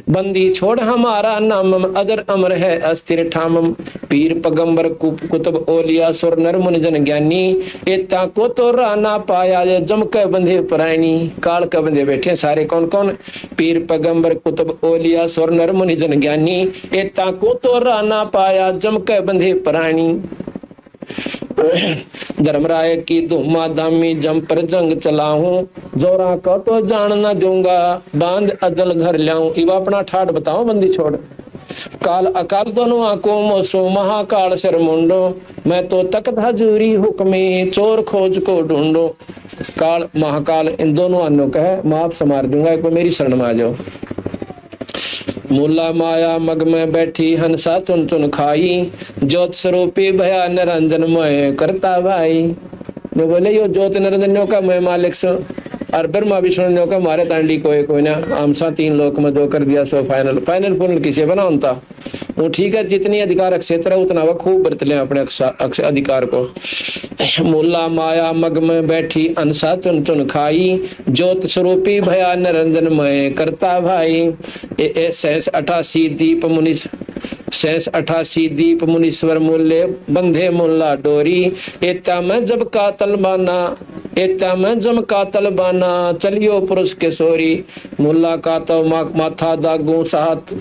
बंदी छोड़ हमारा नामम, अजर अमर है अस्थिर ठामम। पीर पैगंबर कुतुब ओलिया सुर नर मुनि जन ज्ञानी, एता को तो राना पाया ये जम के बंधे परायणी। काल के बंधे बैठे सारे कौन कौन? पीर पैगंबर कुतुब ओलिया सुर नर मुनि जन ज्ञानी, एता को तो राना पाया जम के बंधे परायणी। धर्मराय की धुमा धामी जम पर जंग चलाऊं, जोरा को तो जान न दूंगा बांध अदल घर लाऊं। इवा अपना ठाट बताओ बंदी छोड़। काल अकाल दोनों आंखों मोसो महाकाल सिर मुंडो, मैं तो तख्त हजूरी हुक्मी चोर खोज को ढूंढो। काल महाकाल इन दोनों अन्यों का है, माफ समार दूंगा, एक बार मेरी शरण में आ जाओ। मूला माया मग में बैठी हंसा चुन चुन खाई, ज्योत स्वरूपी भया निरंजन मय करता भाई। जो बोले यो ज्योत निरंजन का मैं मालिक सो, और ब्रह्मा विष्णु का मारे तांडी कोई ना आमसा तीन लोक में जो कर दिया सो फाइनल फाइनल पूर्ण किसे बना होता वो ठीक है। जितनी अधिकार क्षेत्र है उतना वह खूब बरत ले अपने अधिकार को। मूला माया मग में बैठी अनसा चुन चुन खाई, ज्योत स्वरूपी भया निरंजन मय करता भाई। शेष 88 दीप मुनि शेष 88 दीप मुनीश्वर मूल्य बंधे मुल्ला डोरी, एता में जब का तलबाना एता में जम का तलबाना चलियो पुरुष के सोरी। मुल्ला का तो माथा दागू साथ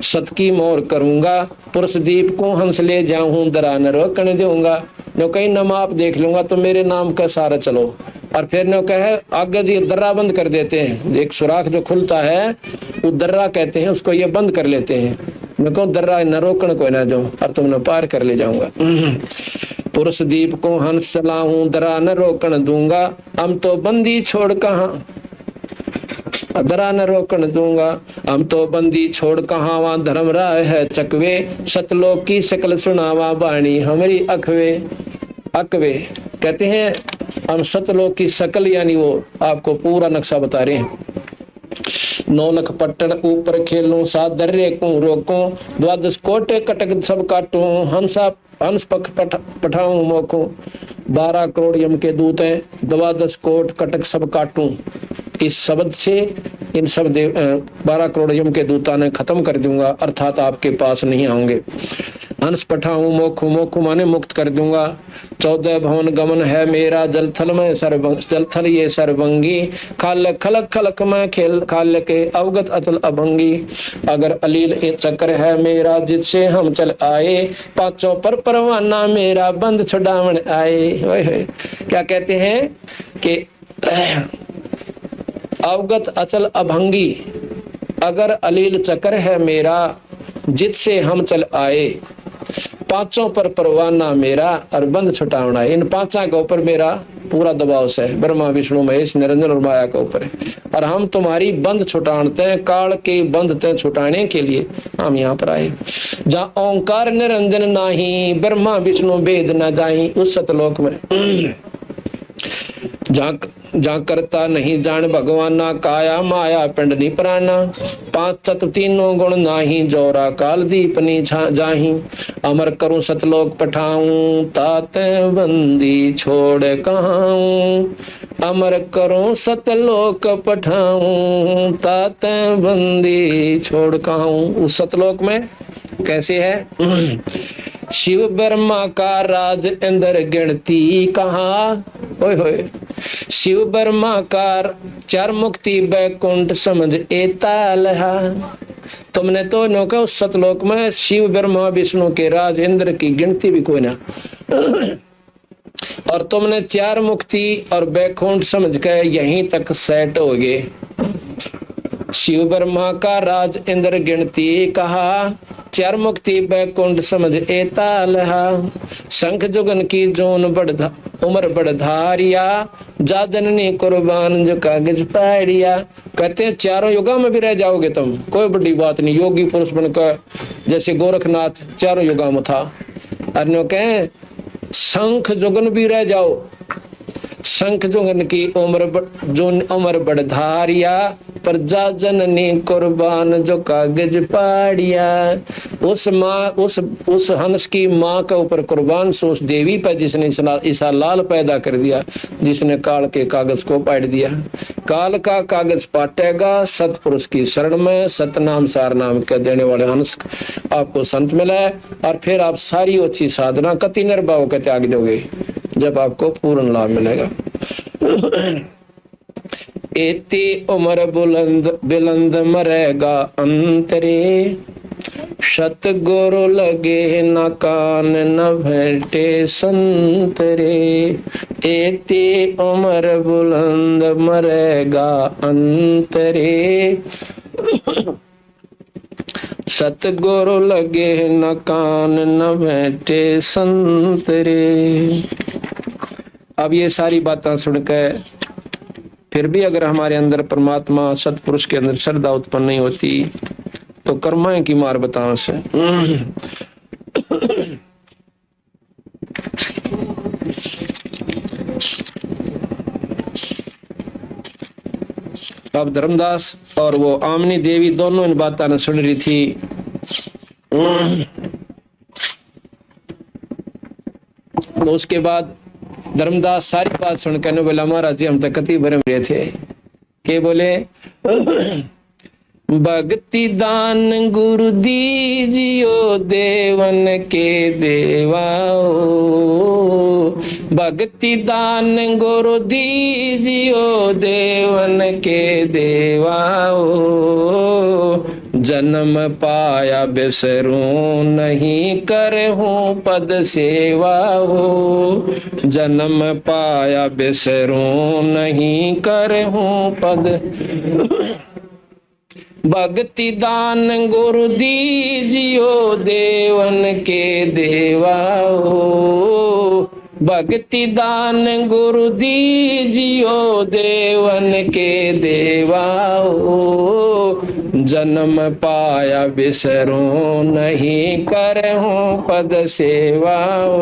सत की मोर करूंगा, पुरुष दीप को हंस ले जाऊं दरा न रोकने दूंगा। जो कहीं नम आप देख लूंगा तो मेरे नाम का सारा चलो। और फिर नो कहे आगे जी दर्रा बंद कर देते हैं, एक सुराख जो खुलता है वो दर्रा कहते हैं, उसको ये बंद कर लेते हैं। मैं कहूँ दर्रा न रोकने को ना जो और तुमने पार कर ले जाऊंगा। पुरुष दीप को हंस चलाऊं दरा न रोकन दूंगा, हम तो बंदी छोड़ कहाँ दरा न रोकन दूंगा। हम तो बंदी छोड़ कहाँ वहां धर्म राय है चकवे, सतलोक की शकल सुनावा बाणी हमारी अखवे। अकवे कहते हैं हम सतलोक की शकल, यानी वो आपको पूरा नक्शा बता रहे हैं। 9 लाख पट्टन ऊपर खेलूं सात दर्रे को रोकूं, 12 कोटे कटक सब काटूं हंसा हंस पठाऊं मोखूं। 12 करोड़ यम के दूत हैं, 12 कोट कटक सब काटूं। इस शब्द से इन सब 12 करोड़ यम के दूता ने खत्म कर दूंगा, अर्थात आपके पास नहीं आऊंगे। हंस पठाऊं मोखू मोखू माने मुक्त कर दूंगा। 14 भवन गमन है मेरा, जलथल में जलथल ये सरभंगी, खाल खलक खलक में खेल खाल के अवगत अतल अभंगी। अगर अलील चक्र है मेरा जिससे हम चल आए, पांचों पर परवाना मेरा बंद छुड़ावन आए। क्या कहते हैं कि अवगत अचल अभंगी, अगर अलील चक्र है मेरा जिससे हम चल आए, पांचों पर परवाना मेरा और बंद छुटावना। इन पांचा के ऊपर मेरा पूरा दबाव है, ब्रह्मा विष्णु महेश निरंजन और माया के ऊपर है। और हम तुम्हारी बंद छुटाते हैं, काल के बंद ते छुटाने के लिए हम यहाँ पर आए। जहाँ ओंकार निरंजन नाही, ब्रह्मा विष्णु वेद न जाई, उस सतलोक में जहाँ करता नहीं जान भगवाना, काया माया पिंड नी प्राणा। 5 तत्व तीनों गुण नाही, जोरा काल दीप नी जाही। अमर करूं सतलोक पठाऊं, ताते बंदी छोड़ कहाऊं। अमर करूं सतलोक पठाऊं, ताते बंदी छोड़ कहाऊं। उस सतलोक में कैसे है? शिव ब्रह्मा का राज इंद्र गिनती कहाँ, होय होय। शिव ब्रह्मा का 4 मुक्ति बैकुंठ समझ एतालहा। तुमने तो नौका उस सतलोक में शिव ब्रह्मा विष्णु के राज इंद्र की गिनती भी कोई ना। और तुमने 4 मुक्ति और बैकुंठ समझ के यहीं तक सेट हो गए। शिव ब्रह्मा का राज इंद्र गिनती कहा, 4 मुक्ति बैकुंठ समझ एतालहा। शंख जुगन की जोन उम्र बढ़धारिया, जा जननी कुर्बान जो कागज पाड़िया। कहते हैं 4 युगा में भी रह जाओगे तुम, कोई बड़ी बात नहीं। योगी पुरुष बनकर जैसे गोरखनाथ 4 युगा में था। अन्यों कहे शंख जुगन भी रह जाओ, शंख जुगन की उम्र बढ़धारिया, प्रजा जननी कुर्बान जो कागज पाड़िया। उस माँ उस हंस की माँ के ऊपर कुर्बान सो उस देवी पर जिसने ईसा लाल पैदा कर दिया, जिसने काल के कागज को पाट दिया। काल का कागज पाटेगा सतपुरुष की शरण में, सतनाम सार नाम के देने वाले हंस आपको संत मिला है। और फिर आप सारी अच्छी साधना कति निर्भाव के त्याग दोगे जब आपको पूर्ण लाभ मिलेगा। एती उम्र बुलंद मरेगा अंतरे, सतगुरु लगे न कान न भेटे संतरे। एती उम्र बुलंद मरेगा अंतरे, सतगुरु लगे न कान न भेटे संतरे। अब ये सारी बातें सुनकर फिर भी अगर हमारे अंदर परमात्मा सतपुरुष के अंदर श्रद्धा उत्पन्न नहीं होती तो कर्माएं की मार बताओ से। अब धर्मदास और वो आमनी देवी दोनों इन बातों ने सुन रही थी। तो उसके बाद धर्मदास सारी बात सुनकर बोला महाराज जी हम तो कति भरम रहे थे। के बोले भक्ति दान गुरु दीजियो देवन के देवाओ, भक्ति दान गुरु दीजियो देवन के देवाओ। जन्म पाया बिसरूं नहीं करहूं पद सेवा हो, जन्म पाया बिसरूं नहीं करहूं पद। भक्ति दान गुरु दीजियो देवन के देवाओ, भक्ति दान गुरु दीजियो देवन के देवाओ। जन्म पाया बिसरूं नहीं करहूं पद सेवाओ,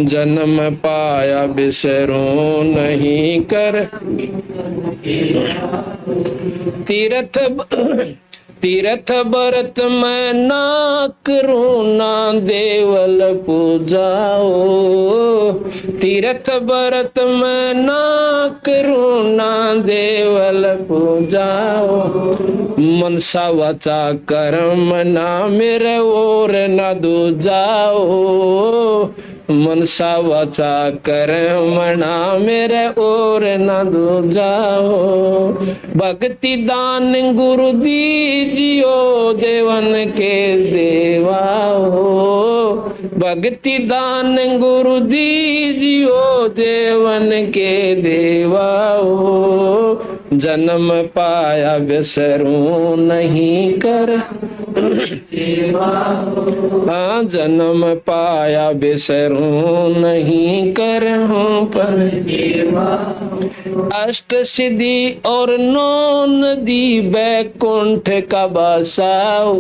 जन्म पाया बिसरूं नहीं कर। तीर्थ बरत मैं ना करूं ना देवल पूजाओ, तीर्थ बरत मैं ना करूं ना देवल पूजाओ। मनसा वाचा कर्म ना मेरे और न दूजाओ, मनसा वाचा कर्म ना मेरे और न दूजाओ। भक्ति दान गुरु दीजियो देवन के देवाओ, भक्ति दान गुरु दीजियो देवन के देवाओ। जन्म पाया बिसरूं नहीं कर, हाँ जन्म पाया बिसरूं नहीं कर हूँ पर। अष्ट सिद्धि और नौ नदी बैकुंठ का बसाओ,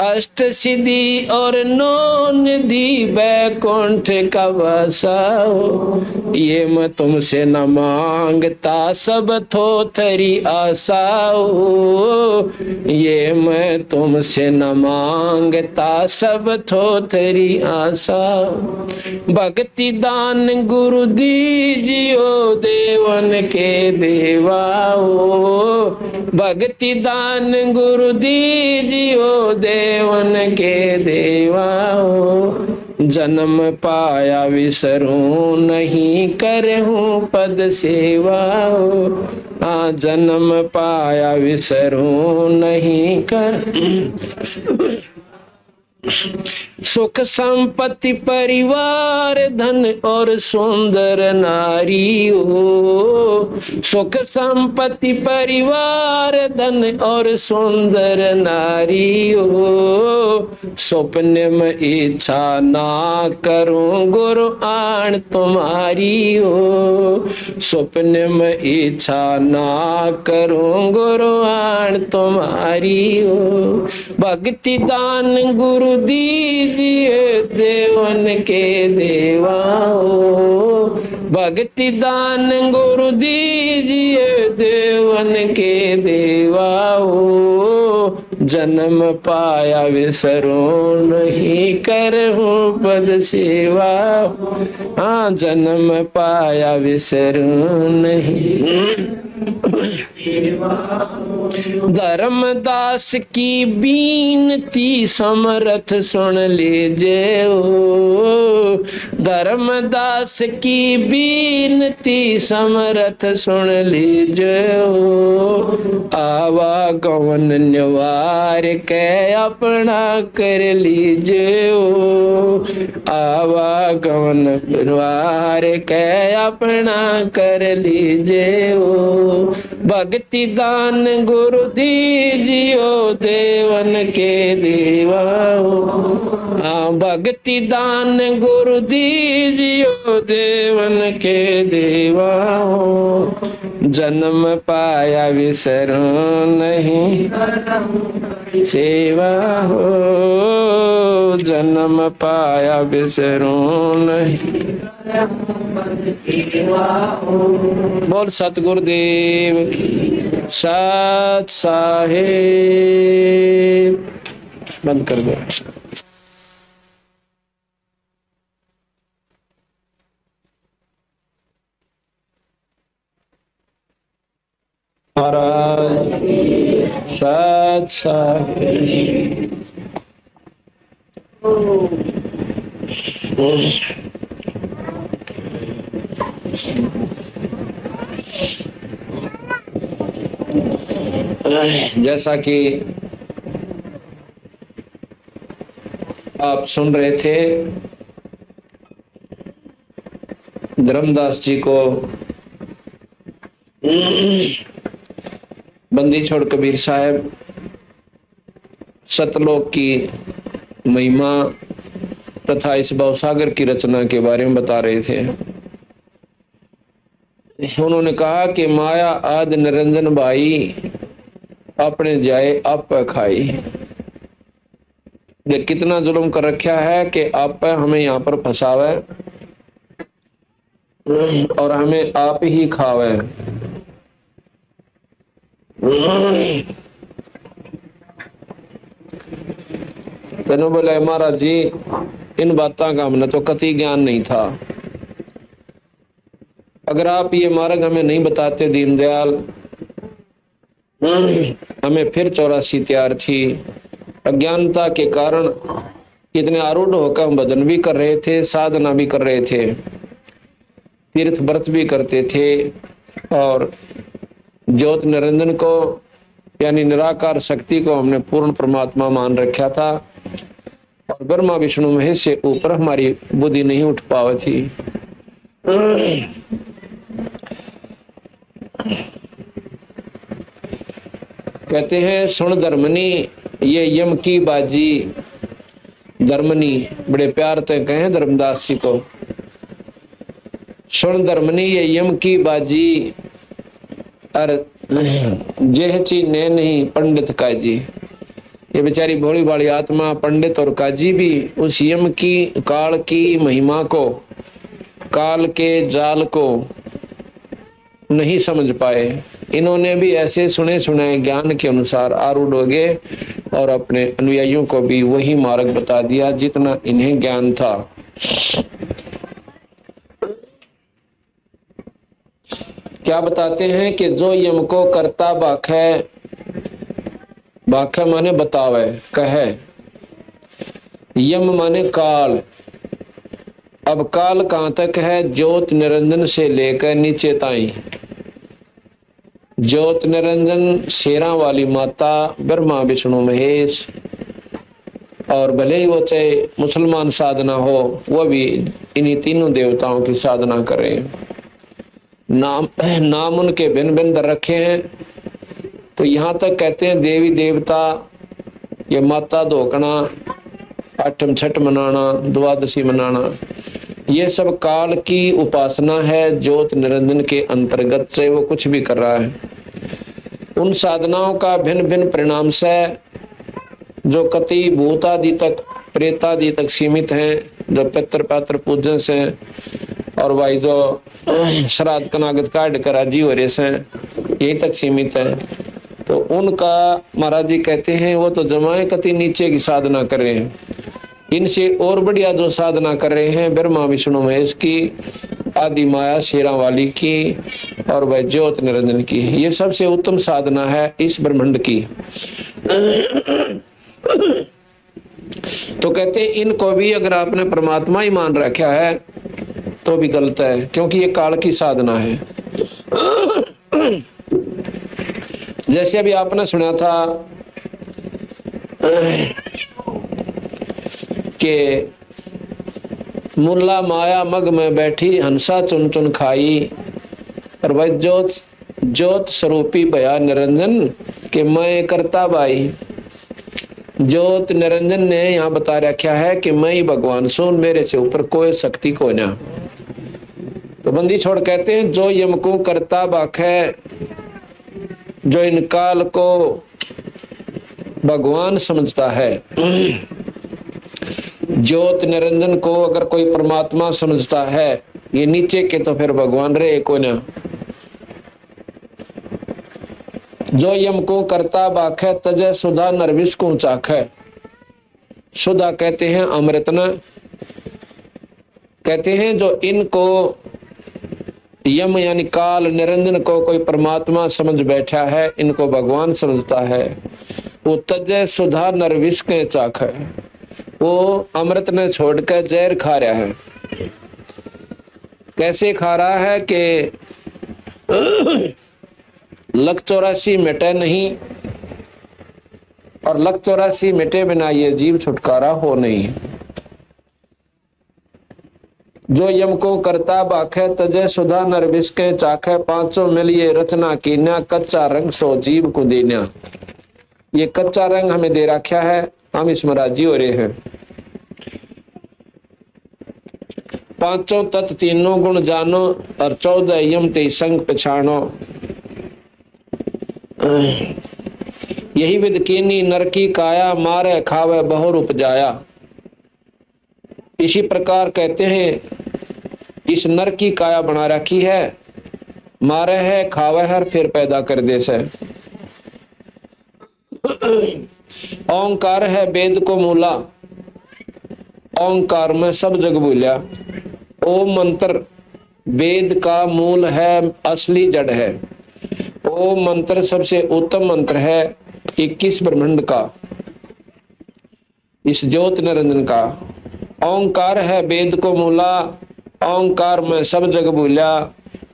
अष्ट सिद्धि और नौ नदी बैकुंठ का बसाओ। ये मैं तुमसे न मांगता सब थोथरी आसाओ, ये मैं तुमसे न मांगता सब थोथरी आशा। भक्ति दान गुरु दीजियो देवन के देवाओ, भक्ति दान गुरु दीजियो देवन के देवाओ। जन्म पाया विसरूं नहीं करहूं पद सेवाओ, हाँ जन्म पाया विसरूं नहीं कर। सुख संपत्ति परिवार धन और सुंदर नारी हो, सुख संपत्ति परिवार धन और सुंदर नारी हो। स्वप्न में इच्छा ना करूं गुरु आन तुम्हारी हो, स्वप्न में इच्छा ना करूं गुरु आन तुम्हारी हो। भक्ति दान गुरु दीजिए देवन के देवाओ, भक्ति दान गुरु दीजिए देवन के देवाओ, जन्म पाया विसरो नहीं करहूं पद सेवा। हाँ जन्म पाया विसरो नहीं। धर्मदास की बीनती समर्थ सुन लीजिए ओ, धर्मदास की बीनती समर्थ सुन लीजिए ओ, आवागमन निवार के अपना कर लीजिए ओ, आवागमन निवार के अपना कर लीजिए ओ, भक्ति दान गुरु दीजियो देवन के देवाओ। हाँ भक्ति दान गुरु दीजियो देवन के देवाओ, जन्म पाया विसरो नहीं सेवा हो, जन्म पाया विसरो नहीं। बोल सतगुरुदेव की, सत साहिब। बंद कर दो। महाराज सत साहिब। जैसा कि आप सुन रहे थे, धर्मदास जी को बंदी छोड़ कबीर साहब सतलोक की महिमा तथा इस भवसागर की रचना के बारे में बता रहे थे। उन्होंने कहा कि माया आदि निरंजन भाई अपने जाए आप खाई। ये कितना जुल्म कर रखा है कि आप हमें यहाँ पर फंसावे और हमें आप ही खावे। तेनों बोले महाराज जी इन बातों का हमने तो कतई ज्ञान नहीं था। अगर आप ये मार्ग हमें नहीं बताते दीनदयाल, हमें फिर 84 तैयार थी। अज्ञानता के कारण इतने आरूढ़ होकर हम भजन भी कर रहे थे, साधना भी कर रहे थे, तीर्थ व्रत भी करते थे और ज्योत निरंजन को यानी निराकार शक्ति को हमने पूर्ण परमात्मा मान रखा था और ब्रह्मा विष्णु महेश से ऊपर हमारी बुद्धि नहीं उठ पावी थी। कहते हैं सुन धर्मनी ये यम की बाजी। धर्मनी बड़े प्यार से कहे धर्मदास जी को, सुन धर्मनी ये यम की बाजी, अर जेह ची ने नहीं पंडित काजी। ये बेचारी भोली भाली आत्मा पंडित और काजी भी उस यम की काल की महिमा को, काल के जाल को नहीं समझ पाए। इन्होंने भी ऐसे सुने सुनाए ज्ञान के अनुसार आरूढ़ हो गए और अपने अनुयायियों को भी वही मार्ग बता दिया जितना इन्हें ज्ञान था। क्या बताते हैं कि जो यम को करता बाखे, बाखे माने बतावे कहे, यम माने काल। अब काल कहां तक है? ज्योत निरंजन से लेकर नीचे ताई। ज्योत निरंजन शेरा वाली माता, ब्रह्मा विष्णु महेश, और भले ही वो चाहे मुसलमान साधना हो वो भी इन्हीं तीनों देवताओं की साधना करें। नाम उनके भिन्न भिन्न रखे हैं। तो यहाँ तक कहते हैं देवी देवता, ये माता धोकना, आठम छठ मनाना, द्वादशी मनाना, ये सब काल की उपासना है। ज्योत निरंजन के अंतर्गत से वो कुछ भी कर रहा है। उन साधनाओं का भिन्न भिन्न परिणाम से जो कति भूतादि तक, प्रेतादि तक सीमित हैं, जो पितृ पात्र पूजन से और भाई जो श्राद्ध कनागत काट कर राजी हो रहे से यही तक सीमित है। तो उनका महाराज जी कहते हैं वो तो जमाए कति नीचे की साधना कर रहे हैं, इनसे और बढ़िया जो साधना कर रहे हैं ब्रह्मा विष्णु महेश की, आदि माया शेरा वाली की और वह ज्योत निरंजन की, ये सबसे उत्तम साधना है इस ब्रह्मांड की। तो कहते इनको भी अगर आपने परमात्मा ही मान रखा है तो भी गलत है, क्योंकि ये काल की साधना है। जैसे अभी आपने सुना था कि मुल्ला माया मग में बैठी हंसा चुन चुन खाई, और वह ज्योत स्वरूपी भया निरंजन के मैं करता बाई। ज्योत निरंजन ने यहाँ बता रखा है कि मैं ही भगवान सुन, मेरे से ऊपर कोई शक्ति को ना। तो बंदी छोड़ कहते हैं जो यम को करता बाख है, जो इन काल को भगवान समझता है, ज्योत निरंजन को अगर कोई परमात्मा समझता है, ये नीचे के तो फिर भगवान रहे को ना। जो यम को करता बाख है तजय सुधा नरविश को चाख है। सुधा कहते हैं अमृत न, कहते हैं जो इनको यम यानी काल निरंजन को कोई परमात्मा समझ बैठा है, इनको भगवान समझता है, वो तजय सुधा नरविश के चाख है, वो अमृत ने छोड़कर जहर खा रहा है। कैसे खा रहा है कि लक 84 मिटे नहीं, और लक 84 मिटे बिना ये जीव छुटकारा हो नहीं। जो यम को करता बाखे तजय सुधा नरविश के चाखे, 500 मिल ये रचना कीन्या, कच्चा रंग सो जीव को देना। ये कच्चा रंग हमें दे रखा है, हम इसमें राजी हो रहे हैं। 5 तत्व तीनों गुण जानो, और 14 यम ते संग पछानो। यही विद कीनी नर की काया, मारे खावे बहुर उपजाया। इसी प्रकार कहते हैं इस नर की काया बना रखी है, मारे है खावे है फिर पैदा कर दे से। ओंकार है वेद को मूला, ओंकार में सब जग बोलिया। ओम मंत्र वेद का मूल है, असली जड़ है। ओम मंत्र सबसे उत्तम मंत्र है 21 ब्रह्मांड का, इस ज्योत निरंजन का। ओंकार है वेद को मूला, ओंकार में सब जग बोलिया।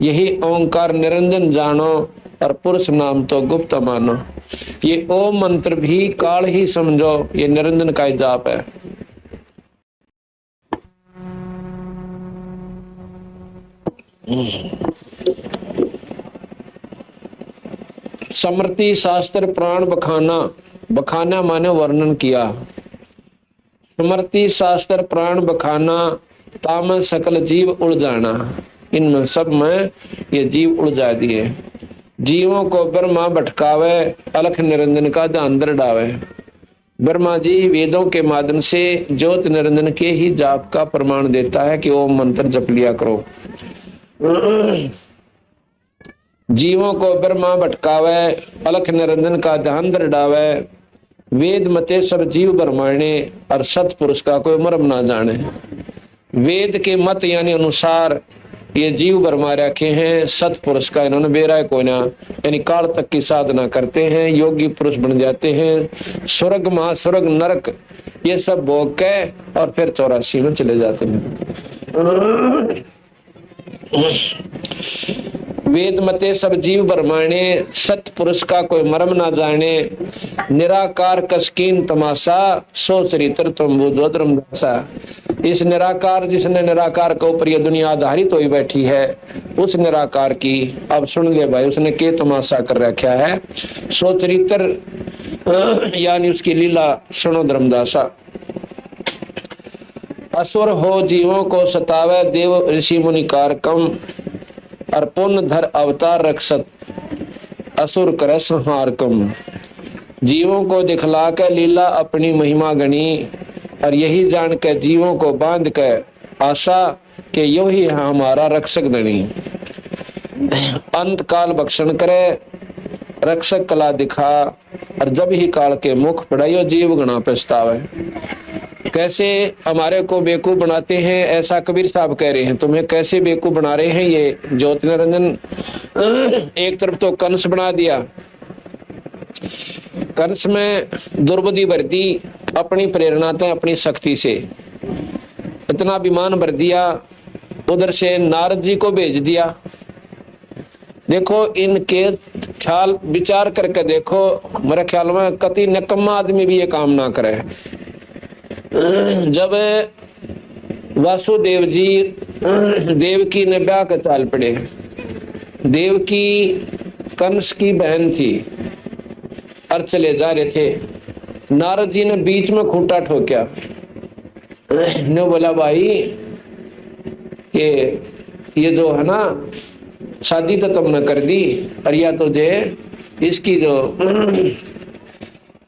यही ओंकार निरंजन जानो, और पुरुष नाम तो गुप्त मानो। ये ओम मंत्र भी काल ही समझो, ये निरंजन का ही जाप है। स्मृति शास्त्र प्राण बखाना, बखाना माने वर्णन किया। स्मृति शास्त्र प्राण बखाना, ताम सकल जीव उड़ जाना। इनमें सब में ये जीव उड़ जा दिए। जीवों को ब्रह्मा भटकावे, अलख निरंजन का ध्यान दृढ़ावे। ब्रह्मा जी वेदों के माध्यम से ज्योत निरंजन के ही जाप का प्रमाण देता है कि ओम मंत्र जप लिया करो। जीवों को ब्रह्मा भटकावे, अलख निरंजन का ध्यान दृढ़ावे। वेद मते सब जीव ब्रह्माणे, और सतपुरुष का कोई मर्म ना जाने। वेद के मत यानी अनुसार ये जीव बरमा रखे हैं, सतपुरुष का इन्होंने बेरा को ना, यानी काल तक की साधना करते हैं, योगी पुरुष बन जाते हैं। स्वर्ग महास्वर्ग नरक ये सब भोग के और फिर 84 में चले जाते हैं। वेद मते सब जीव ब्रह्माणे, सतपुरुष का कोई मर्म ना जाने। निराकार कस्कीन तमाशा, सो चरित्र तुम बुद्धोद्रम दासा। इस निराकार, जिसने निराकार के ऊपर ये दुनिया आधारित हुई बैठी है, उस निराकार की अब सुन ले भाई, उसने के तमाशा कर रखा है। सो चरित्र यानी उसकी लीला सुनो धर्मदासा। असुर हो जीवों को सतावे, देव ऋषि मुनि कारकम। और पुण्य धर अवतार रक्षत, असुर कर संहार कम। जीवों को दिखला कर लीला अपनी महिमा गणी, और यही जान कर जीवों को बांध कर आशा कि यो ही है हमारा रक्षक धनी। अंत काल भक्षण करे रक्षक कला दिखा, और जब ही काल के मुख पड़ाइयो जीव गणा पछतावे। कैसे हमारे को बेवकूफ बनाते हैं, ऐसा कबीर साहब कह रहे हैं। तुम्हें कैसे बेवकूफ बना रहे हैं ये ज्योति निरंजन। एक तरफ तो कंस बना दिया, कंस में दुर्बुद्धि भर दी अपनी प्रेरणा से, अपनी शक्ति से इतना अभिमान भर दिया। उधर से नारद जी को भेज दिया। देखो इनके ख्याल विचार करके देखो, मेरे ख्याल में कति निकम्मा आदमी भी ये काम ना करे। जब वासुदेव जी देवकी ने ब्याह के चाल पड़े, देवकी कंस की बहन थी और चले जा रहे थे, नारद जी ने बीच में खूंटा ठोका। ने बोला भाई ये जो है ना शादी तो तुमने कर दी, और या तो जे इसकी जो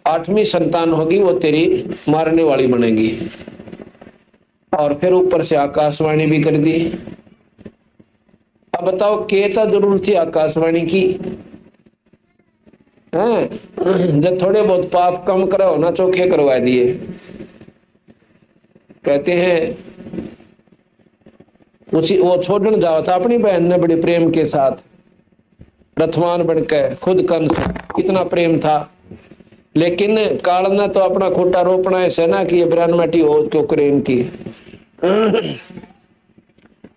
8वीं संतान होगी वो तेरी मारने वाली बनेगी। और फिर ऊपर से आकाशवाणी भी कर दी। अब बताओ केता जरूर थी आकाशवाणी की हैं? जब थोड़े बहुत पाप कम करो ना, चोखे करवा दिए। कहते हैं उसी वो छोड़ने जाओ था अपनी बहन ने बड़े प्रेम के साथ, रथवान बनकर खुद कंस, इतना प्रेम था। लेकिन काल ने तो अपना खूंटा रोपना है सेना की, ब्रह्मटी हो क्यों करें की।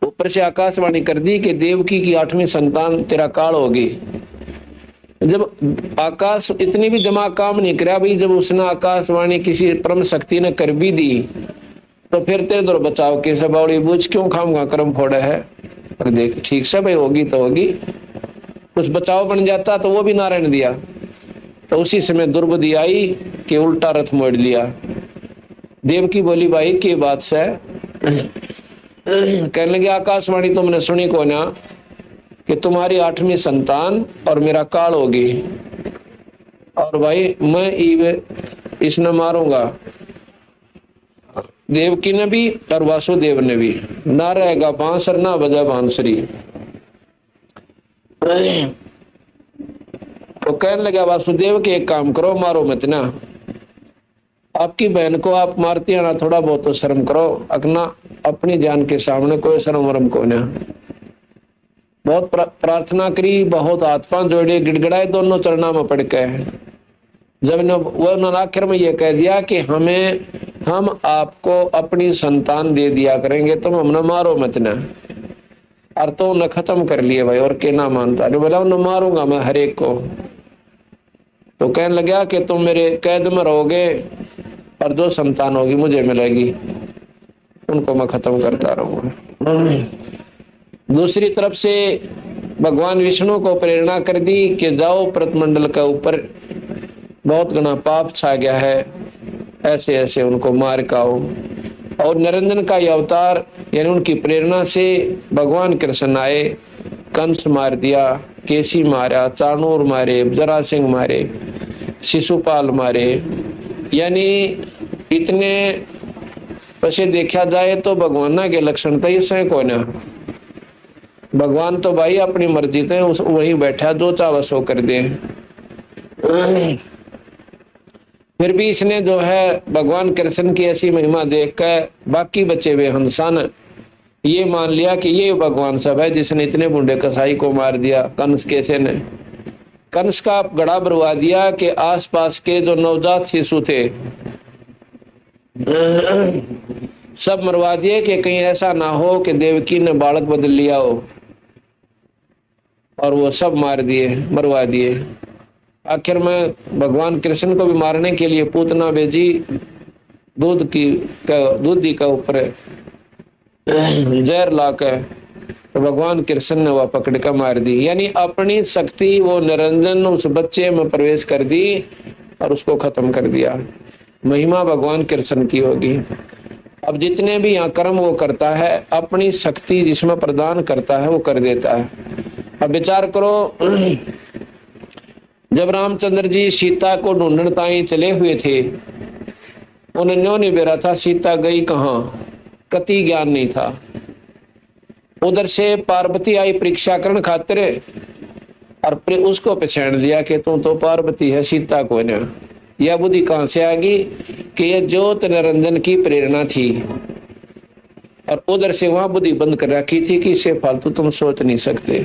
ऊपर से आकाशवाणी कर दी कि देवकी की 8वीं संतान तेरा काल होगी। जब आकाश इतनी भी दिमाग काम नहीं करा भाई, जब उसने आकाशवाणी किसी परम शक्ति ने कर भी दी तो फिर तेरे दो बचाव के सब बौड़ी बूझ क्यों खाऊंगा कर्म फोड़े है। पर देख ठीक से भाई होगी तो होगी, कुछ बचाव बन जाता तो वो भी नारायण दिया। तो उसी समय दुर्बुद्धि आई कि उल्टा रथ मोड़ लिया। देवकी बोली भाई की बात से, कहने लगे आकाशवाणी तुमने सुनी को ना कि तुम्हारी 8वीं संतान और मेरा काल होगी, और भाई मैं इसने मारूंगा। देवकी ने भी और वासुदेव ने भी, ना रहेगा बांसुर ना बजा बांसुरी। तो कहने लगा वासुदेव के एक काम करो, मारो मत ना, आपकी बहन को आप मारती है ना, थोड़ा बहुत तो शर्म करो, अपना अपनी जान के सामने कोई शर्म वरम को ना। बहुत प्रार्थना करी, बहुत हाथ पांव जोड़े, गिड़गिड़ाए दोनों चरणों में पड़ के। जब उन्होंने आखिर में यह कह दिया कि हम आपको अपनी संतान दे दिया करेंगे, तुम हमने मारो मत ना, और तो न खत्म कर लिए भाई। और के ना मानता, जो बोला उन्हें मारूंगा मैं हर एक को। तो कहने लगा कि तुम मेरे कैद में रहोगे और जो संतान होगी मुझे मिलेगी, उनको मैं खत्म करता रहूंगा। दूसरी तरफ से भगवान विष्णु को प्रेरणा कर दी कि जाओ प्रतमंडल के ऊपर बहुत घना पाप छा गया है, ऐसे ऐसे उनको मार काओ। और निरंजन का यह अवतार यानी उनकी प्रेरणा से भगवान कृष्ण आए, कंस मार दिया, केसी मारा, चाणूर मारे, जरा सिंह मारे, शिशुपाल मारे। यानी इतने पीछे देखा जाए तो भगवान के लक्षण तो ये को ना। भगवान तो भाई अपनी मर्जी से वही बैठा, जो चाहे सो कर दे। फिर भी इसने जो है भगवान कृष्ण की ऐसी महिमा देखकर बाकी बचे हुए हंसन ये मान लिया कि ये भगवान सब है जिसने इतने बूढ़े कसाई को मार दिया। कंस कैसे ने कंस का गड़ा भरवा दिया कि आसपास के जो नवजात शिशु थे सब मरवा दिए कि कहीं ऐसा ना हो कि देवकी ने बालक बदल लिया हो, और वो सब मार दिए, मरवा दिए। आखिर में भगवान कृष्ण को भी मारने के लिए पूतना भेजी, दूधी का ऊपर जहर लाकर, तो भगवान कृष्ण ने वह पकड़ कर मार दी। यानी अपनी शक्ति वो निरंजन उस बच्चे में प्रवेश कर दी और उसको खत्म कर दिया। महिमा भगवान कृष्ण की होगी। अब जितने भी यहाँ कर्म वो करता है अपनी शक्ति जिसमें प्रदान करता है वो कर देता है। अब विचार करो, जब रामचंद्र जी सीता को ढूंढने ताई चले हुए थे, उन्हें न्यों नहीं बेरा था सीता गई कहाँ, कति ज्ञान नहीं था। उधर से पार्वती आई परीक्षा करने खातिर और उसको पहचान लिया कि तू तो पार्वती है, सीता को ना। यह बुद्धि कहां से आ गई कि यह ज्योत निरंजन की प्रेरणा थी और उधर से वहां बुद्धि बंद कर रखी थी कि इससे फालतू तुम सोच नहीं सकते।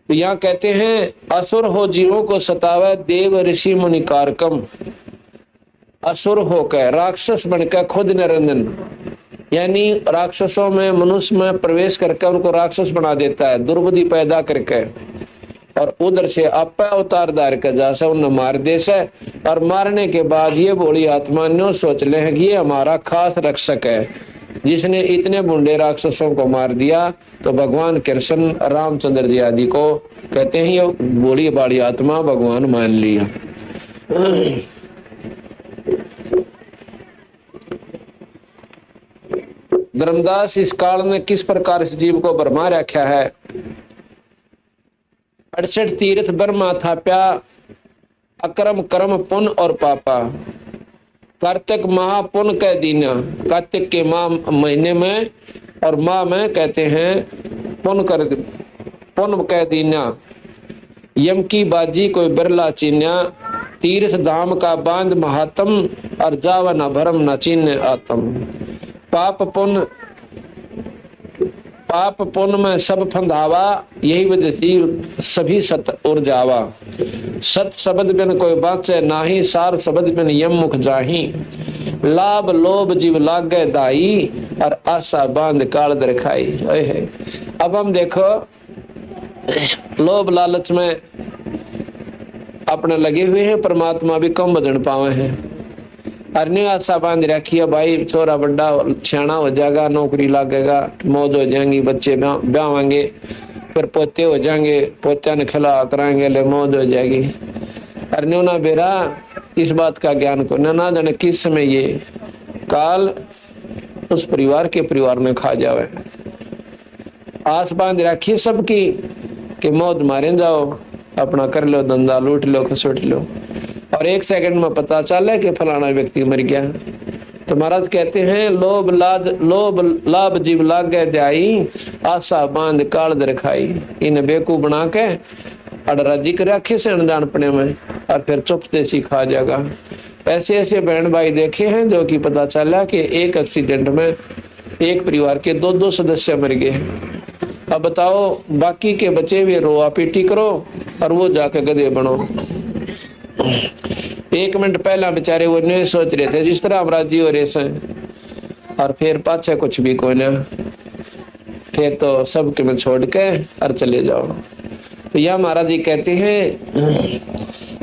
तो यहाँ कहते हैं असुर हो जीवों को सतावे देव ऋषि मुनि कारकम। असुर होकर राक्षस बनकर खुद निरंजन, यानी राक्षसों में मनुष्य में प्रवेश करके उनको राक्षस बना देता है, दुर्बुद्धि पैदा करके, और उधर से आप अवतार धार कर जैसा उन्हें मार दे से। और मारने के बाद ये बोली आत्मा न्यो सोच ले कि ये हमारा खास रक्षक है, जिसने इतने बुंडे राक्षसों को मार दिया। तो भगवान कृष्ण रामचंद्र जी आदि को कहते हैं ये बोली बाड़ी आत्मा भगवान मान लिया। धर्मदास इस काल में किस प्रकार इस जीव को बरमा रखा है। 68 तीर्थ ब्रह्मा थाप्या अक्रम कर्म पुण्य और पापा। कार्तिक महापुण्य कह दीना, कार्तिक के माह महीने में और माह में कहते हैं पुण्य कह दीना। यम की बाजी कोई बिरला चीन्या, तीर्थ धाम का बांध महात्म और जावा न भरम न चिन्ह आत्म। पाप पुण्य में सब फंदावा, यही वजह सभी सत उड़ जावा। सत शब्द बिन कोई बाचे नाही, सार शब्द बिन यम मुख जाही। लाभ लोभ जीव लागे दाई, और आशा बांध काल दरखाई। अब हम देखो लोभ लालच में अपने लगे हुए हैं, परमात्मा भी कम बदन पावे हैं। अरने आशा बांध रखी है भाई छोरा बड़ा सियाना हो जाएगा, नौकरी लगेगा, मौज हो जाएंगी, बच्चे ब्याहेंगे, फिर पोते हो जाएंगे, पोते ने खिला कराएंगे, ले मौज हो जाएगी। अरने ना बेरा इस बात का ज्ञान को ना जाने किस समय ये काल उस परिवार के परिवार में खा जावे। आस बांध रखी सबकी कि मौज मारे जाओ, अपना कर लो धंधा, लूट लो, खसोट लो, और एक सेकंड में पता चला कि फलाना व्यक्ति मर गया। तो महाराज कहते हैं लोभ लाभ जीव लाग गए ध्याई, आशा बांध काल दरखाई। इन बेकू बना के अड़राजी कर रखे से अनजान पने में, और फिर चुपते सी खा जाएगा। ऐसे ऐसे बहन भाई देखे हैं जो कि पता चला कि एक एक्सीडेंट में एक परिवार के दो सदस्य मर गए। अब बताओ बाकी के बचे हुए रोआ पीटी करो और वो जाके गधे बनो। 1 मिनट पहला बेचारे वो नहीं सोच रहे थे जिस तरह हम राजी हो रहे हैं, और फिर पाछे कुछ भी कोई ना, फिर तो सब के में छोड़ के और चले जाओ। तो यह महाराज जी कहते हैं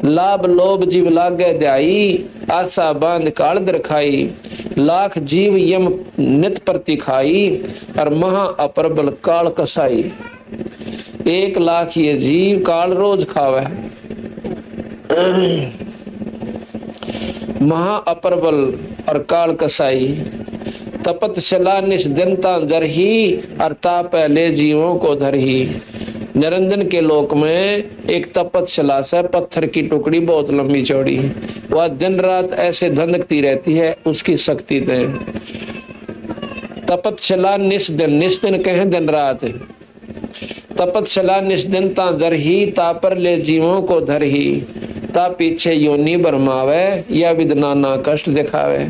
लाभ लोभ जीव लागे ध्याई, आशा बांध काल दरखाई। लाख जीव यम नित प्रति खाई, और महा अप्रबल काल कसाई। 1 लाख ये जीव काल रोज खावे। महा अप्रबल और काल कसाई। तपत शला निष्दनता जरही, और ताप ले जीवों को धरही। निरंजन के लोक में एक तपतशिला से पत्थर की टुकड़ी बहुत लंबी चौड़ी, वह दिन रात ऐसे धंधकती रहती है, उसकी शक्ति दे। तपतशिला निष्दिन कहे दिन रात। तपतशिला निष्दिनता जरही, तापर ले जीवों को धरही। ता पीछे योनि बरमावे, या विदना ना कष्ट दिखावे।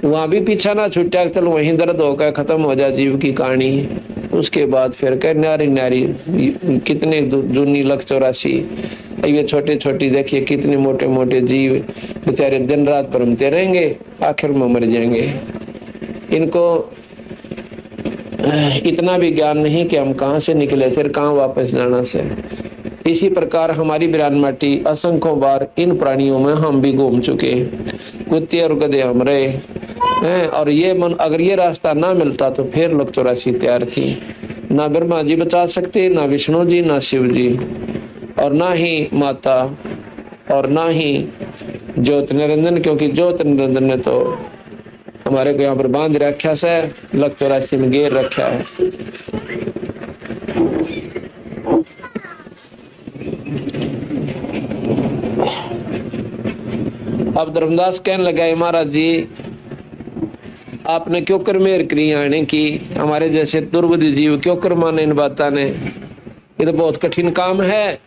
वहां भी पीछा ना छुट्टा, चलो वहीं दर्द होकर खत्म हो जाए जीव की कहानी। उसके बाद फिर कह नारी नारी कितने जूनी 184। ये छोटे छोटे देखिए कितने मोटे मोटे जीव बेचारे दिन रात भरमते रहेंगे, आखिर में मर जाएंगे। इनको इतना भी ज्ञान नहीं कि हम कहाँ से निकले, फिर कहाँ वापस जाना से। इसी प्रकार हमारी बिरान माटी असंख्यों बार इन प्राणियों में हम भी घूम चुके, कुत्ते और गधे हम रहे हैं। और ये मन अगर ये रास्ता ना मिलता तो फिर 184 तैयार थी। ना ब्रह्मा जी बचा सकते, ना विष्णु जी, ना शिव जी, और ना ही माता, और ना ही ज्योत निरंजन, क्योंकि ज्योत निरंजन ने तो हमारे को यहाँ पर बांध रखा से 184 में घेर रखा है। अब धर्मदास कहने लगा महाराज जी आपने क्यों कर मेहर करी आने की, हमारे जैसे दुर्बुद्धि जीव क्यों कर माने इन बातों ने, ये तो बहुत कठिन काम है।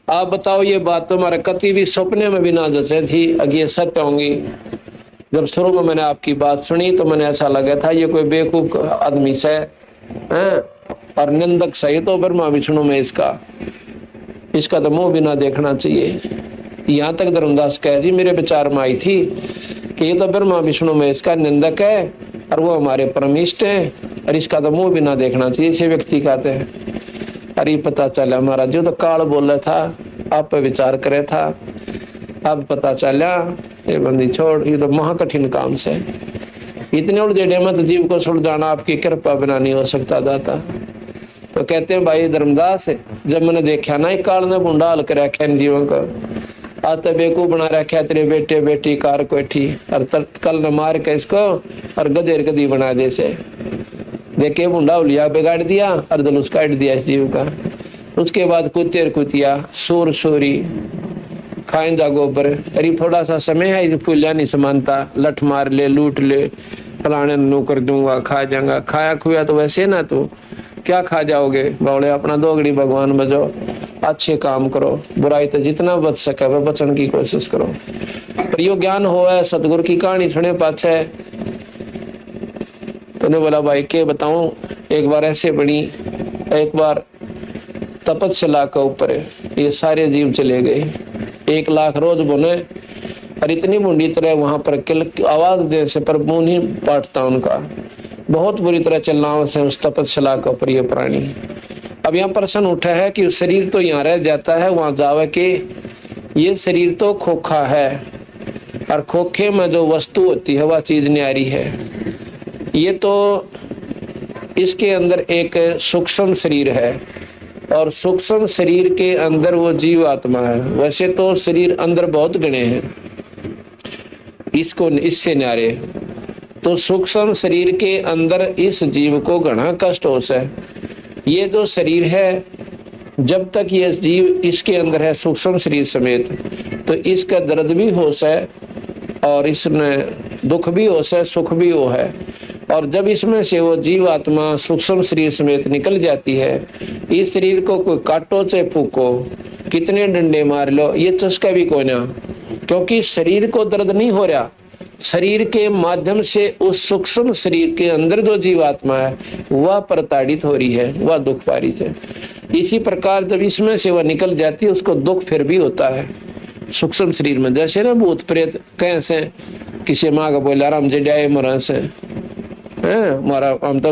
आप बताओ, ये बात तो हमारे कति भी सपने में भी ना जचे थी, अगे ये सत्य होंगी। जब शुरू में मैंने आपकी बात सुनी तो मैंने ऐसा लगा था ये कोई बेवकूफ आदमी से है और निंदक सही तो ब्रह्मा विष्णु में इसका तो मुंह भी ना देखना चाहिए। यहाँ तक धर्मदास कह जी मेरे विचार में आई थी कि ये तो ब्रह्मा विष्णु में इसका निंदक है और वो हमारे परमिष्ट है और इसका तो मुंह भी ना देखना चाहिए इसे व्यक्ति कहते हैं। अरे पता चला महाराज जो तो काल बोल रहा था आप पे विचार करे था, अब पता चला ये बंदी छोड़, ये तो महाकठिन काम से इतने उलझे मत जीव को सुलझाना आपकी कृपा बिना नहीं हो सकता दाता। तो कहते हैं भाई धर्मदास, जब मैंने देखा ना काल ने बुंडा हल कर रखा इन जीवों को, आज तो बेकूफ बना रखा तेरे बेटे बेटी कार कोठी और कल न मार के इसको और गधेर गधी बना दे से देखे बुंडा उलिया बिगाड़ दिया और धनुष काट दिया इस जीव का। उसके बाद कुत्तेर कुतिया सूर सूरी खाइंदा गोबर, अरे थोड़ा सा समय है पुलिया नहीं समानता, लठ मार ले लूट ले फलाने नू कर दूंगा खा जाऊंगा, खाया खुया तो वैसे ना तू क्या खा जाओगे बावड़े, अपना दोगड़ी भगवान बजो, अच्छे काम करो, बुराई तो जितना बच सके वह बचने की कोशिश करो। पर यो ज्ञान हो है सतगुरु की कहानी सुने पाछे तो बोला भाई के बताऊं, एक बार ऐसे बनी, एक बार तपस्या के ऊपर ये सारे जीव चले गए, 1 लाख रोज बोने और इतनी मुंडी तरह वहां पर आवाज दे से पर मुंह नहीं पाटता उनका, बहुत बुरी तरह चलना से उस तपस्या के ऊपर ये प्राणी। अब यहाँ प्रश्न उठा है कि शरीर तो यहाँ रह जाता है, वहां जावे के ये शरीर तो खोखा है और खोखे में जो वस्तु होती है वह चीज न्यारी है। ये तो इसके अंदर एक सूक्ष्म शरीर है और सूक्ष्म शरीर के अंदर वो जीव आत्मा है। वैसे तो शरीर अंदर बहुत गणे हैं, इसको इससे न्यारे, तो सूक्ष्म शरीर के अंदर इस जीव को घना कष्ट हो से। ये जो शरीर है जब तक ये जीव इसके अंदर है सूक्ष्म शरीर समेत, तो इसका दर्द भी हो से और इसमें दुख भी हो से सुख भी हो है। और जब इसमें से वो जीव आत्मा सूक्ष्म शरीर समेत निकल जाती है, इस शरीर को कोई काटो चाहे फूको, कितने डंडे मार लो, ये चस्का भी कोई ना, क्योंकि शरीर को दर्द नहीं हो रहा, शरीर के माध्यम से उस सूक्ष्म शरीर के अंदर जो जीवात्मा है वह प्रताड़ित हो रही है, वह दुख पा रही है। इसी प्रकार जब इसमें से वह निकल जाती है उसको दुख फिर भी होता है सूक्ष्म शरीर में। जैसे ना भूत प्रेत कैसे किसी माँ का बोला राम जी जाए मरा से हमारा हम तो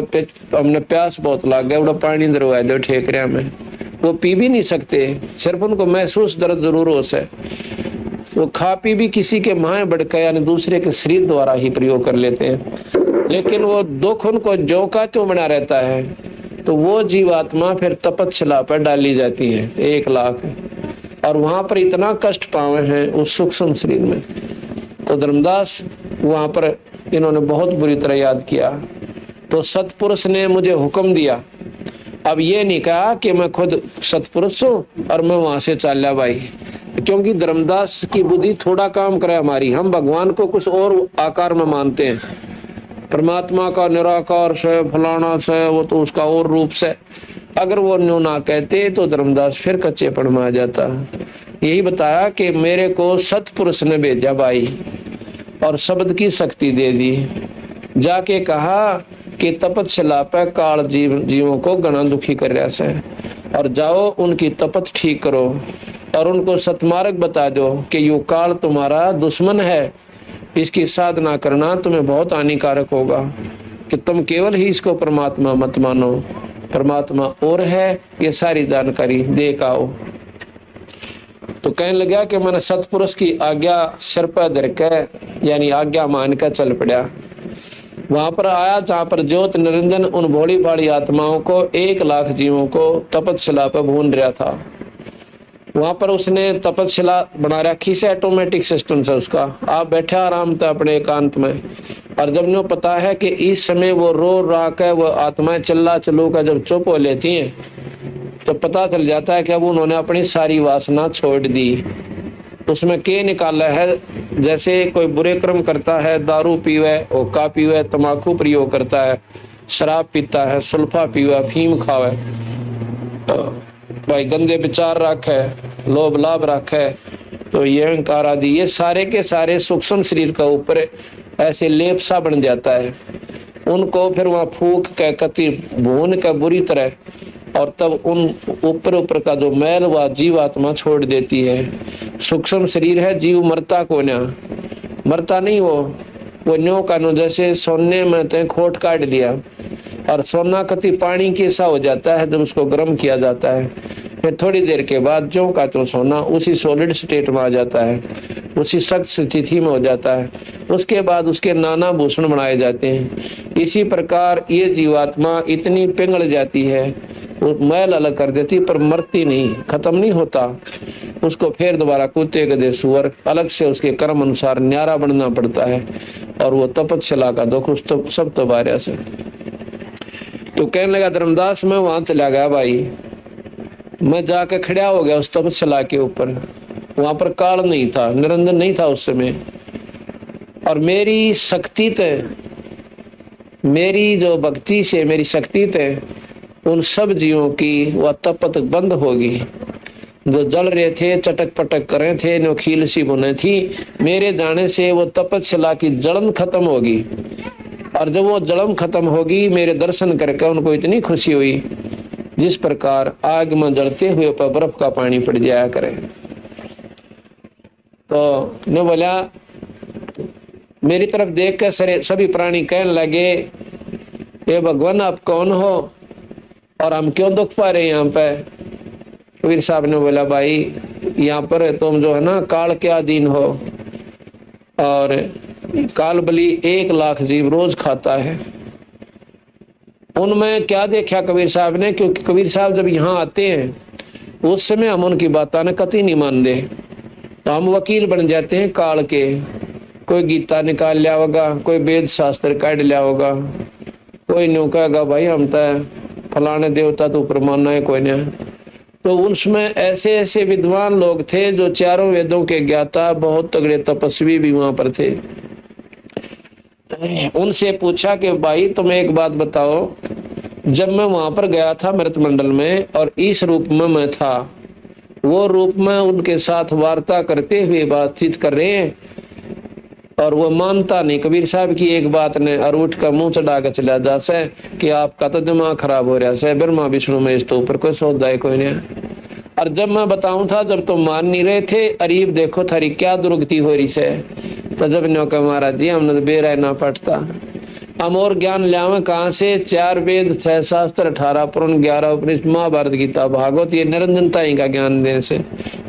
हमने प्यास बहुत लाग गया, पानी दरवाए दो ठेक रहा में, वो पी भी नहीं सकते, सिर्फ उनको महसूस दर्द जरूर हो से, वो खा पी भी किसी के माए बढ़का यानी दूसरे के शरीर द्वारा ही प्रयोग कर लेते हैं, लेकिन वो दुख उनको जो का त्यों बना रहता है। तो वो जीवात्मा फिर तपस्या पर डाली जाती है 1 लाख, और वहां पर इतना कष्ट पाए हैं उस सूक्ष्म शरीर में। तो धर्मदास वहां पर इन्होंने बहुत बुरी तरह याद किया, तो सतपुरुष ने मुझे हुक्म दिया। अब ये नहीं कहा कि मैं खुद सतपुरुष हूँ और मैं वहां से चल भाई, क्योंकि धर्मदास की बुद्धि थोड़ा काम करे हमारी, हम भगवान को कुछ और आकार में मानते हैं, परमात्मा का निराकार से फलाना से वो तो उसका और रूप से, अगर वो न्यू ना कहते तो धर्मदास फिर कच्चेपन में आ जाता। यही बताया कि मेरे को सतपुरुष ने भेजा भाई और शब्द की शक्ति दे दी, जाके कहा कि तपस्या पे काल जीवों को गणा दुखी कर रहा है और जाओ उनकी तपत ठीक करो और उनको सतमार्ग बता दो कि यो काल तुम्हारा दुश्मन है, इसकी साधना करना तुम्हें बहुत हानिकारक होगा, कि तुम केवल ही इसको परमात्मा मत मानो, परमात्मा और है, ये सारी जानकारी देख आओ। तो कहने लगा कि मैंने सतपुरुष की आज्ञा सिर पर धर के यानी आज्ञा मान कर चल पड़ा। वहां पर आया जहां पर ज्योत निरंजन उन भोली भाली आत्माओं को 1 लाख जीवों को तपस्या पर भून रहा था। वहां पर उसने तपस्या बना रखी से ऑटोमेटिक सिस्टम से, उसका आप बैठे आराम था अपने एकांत में, और जब नो पता है कि इस समय वो रो रहा के वो आत्माएं चल्ला चलो का जब चुप हो लेती हैं तो पता चल जाता है कि अब उन्होंने अपनी सारी वासना छोड़ दी, उसमें के निकाला है। जैसे कोई बुरे कर्म करता है, दारू पीवे, ओका पीवे, तम्बाकू प्रयोग करता है, शराब पीता है, सुल्फा पीवे, अफीम खावे, भाई गंदे विचार रखे, लोभ लाभ रखे, तो ये अहंकार आदि ये सारे के सारे सूक्ष्म शरीर का ऊपर ऐसे लेप सा बन जाता है। उनको फिर वहां फूक के कति भून के बुरी तरह, और तब उन ऊपर का जो मैल व जीवात्मा छोड़ देती है। सूक्ष्म शरीर है, जीव मरता को ना, मरता नहीं वो न्यो का नो, जैसे सोने में ते खोट काट दिया और सोना कति पानी के सा हो जाता है जब उसको गर्म किया जाता है, फिर थोड़ी देर के बाद जो का तो सोना उसी सॉलिड स्टेट में आ जाता है, उसी सख्त स्थिति में हो जाता है। उसके बाद उसके नाना भूषण बनाए जाते हैं। इसी प्रकार ये जीवात्मा इतनी पिघल जाती है, वो मैल अलग कर देती, पर मरती नहीं, खत्म नहीं होता। उसको फिर दोबारा कुत्ते गधे सुअर अलग से उसके कर्म अनुसार न्यारा बनना पड़ता है, और वो तपस्या का दुख उस तो सब तो बारे से। तो कहने लगा धर्मदास, मैं वहां चला गया भाई, मैं जाके खड़ा हो गया उस तपस्या के ऊपर। वहां पर काल नहीं था, निरंजन नहीं था उस समय, और मेरी शक्ति थे, मेरी जो भक्ति से मेरी शक्ति थे, उन सब जीवों की वह तपत बंद होगी। जो जल रहे थे, चटक पटक कर रहे थे, नोखील सी बुने थी, मेरे जाने से वो तपस्या की जलन खत्म होगी। और जब वो जलन खत्म होगी, मेरे दर्शन करके उनको इतनी खुशी हुई जिस प्रकार आग में जलते हुए पर बर्फ का पानी पड़ जाया करे। तो ने बोला, मेरी तरफ देख कर सभी प्राणी कहने लगे, ये भगवान आप कौन हो और हम क्यों दुख पा रहे हैं यहाँ पे? कबीर साहब ने बोला, भाई यहाँ पर तुम जो है ना काल के अधीन हो, और काल बलि 1 लाख जीव रोज खाता है। उनमें क्या देखा कबीर साहब ने? क्योंकि कबीर साहब जब यहाँ आते हैं उस समय हम उनकी बातों ने कतई नहीं मान दे, तो हम वकील बन जाते हैं काल के। कोई गीता निकाल लिया होगा, कोई वेद शास्त्र काट लिया होगा, कोई न्यू कहेगा भाई हम तो फलाने देवता तो ऊपर मानना है कोई नहीं। तो उसमें ऐसे ऐसे विद्वान लोग थे जो चारों वेदों के ज्ञाता, बहुत तगड़े तपस्वी भी वहां पर थे। उनसे पूछा कि भाई तुम एक बात बताओ, जब मैं वहां पर गया था मृत मंडल में और इस रूप में मैं था, वो रूप में उनके साथ वार्ता करते हुए बातचीत कर रहे हैं, और वो मानता नहीं कबीर साहब की एक बात ने, और उठ कर मुंह चढ़ा कर चला जा से कि आपका तो दिमाग खराब हो रहा है, ब्रह्मा विष्णु में इस तो ऊपर कोई सौदा है कोई नहीं। और जब मैं बताऊं था, जब तुम मान नहीं रहे थे, अरीब देखो थारी क्या दुर्गति हो रही है। तो जब न्यो का महाराज जी हमने तो बेरा ना पटता, हम और ज्ञान लियावे कहाँ से? 4 वेद, 6 शास्त्र, 18 पुराण, 11 उपनिषद, महाभारत, गीता, भागवत, ये निरंजनता ही का ज्ञान देने से।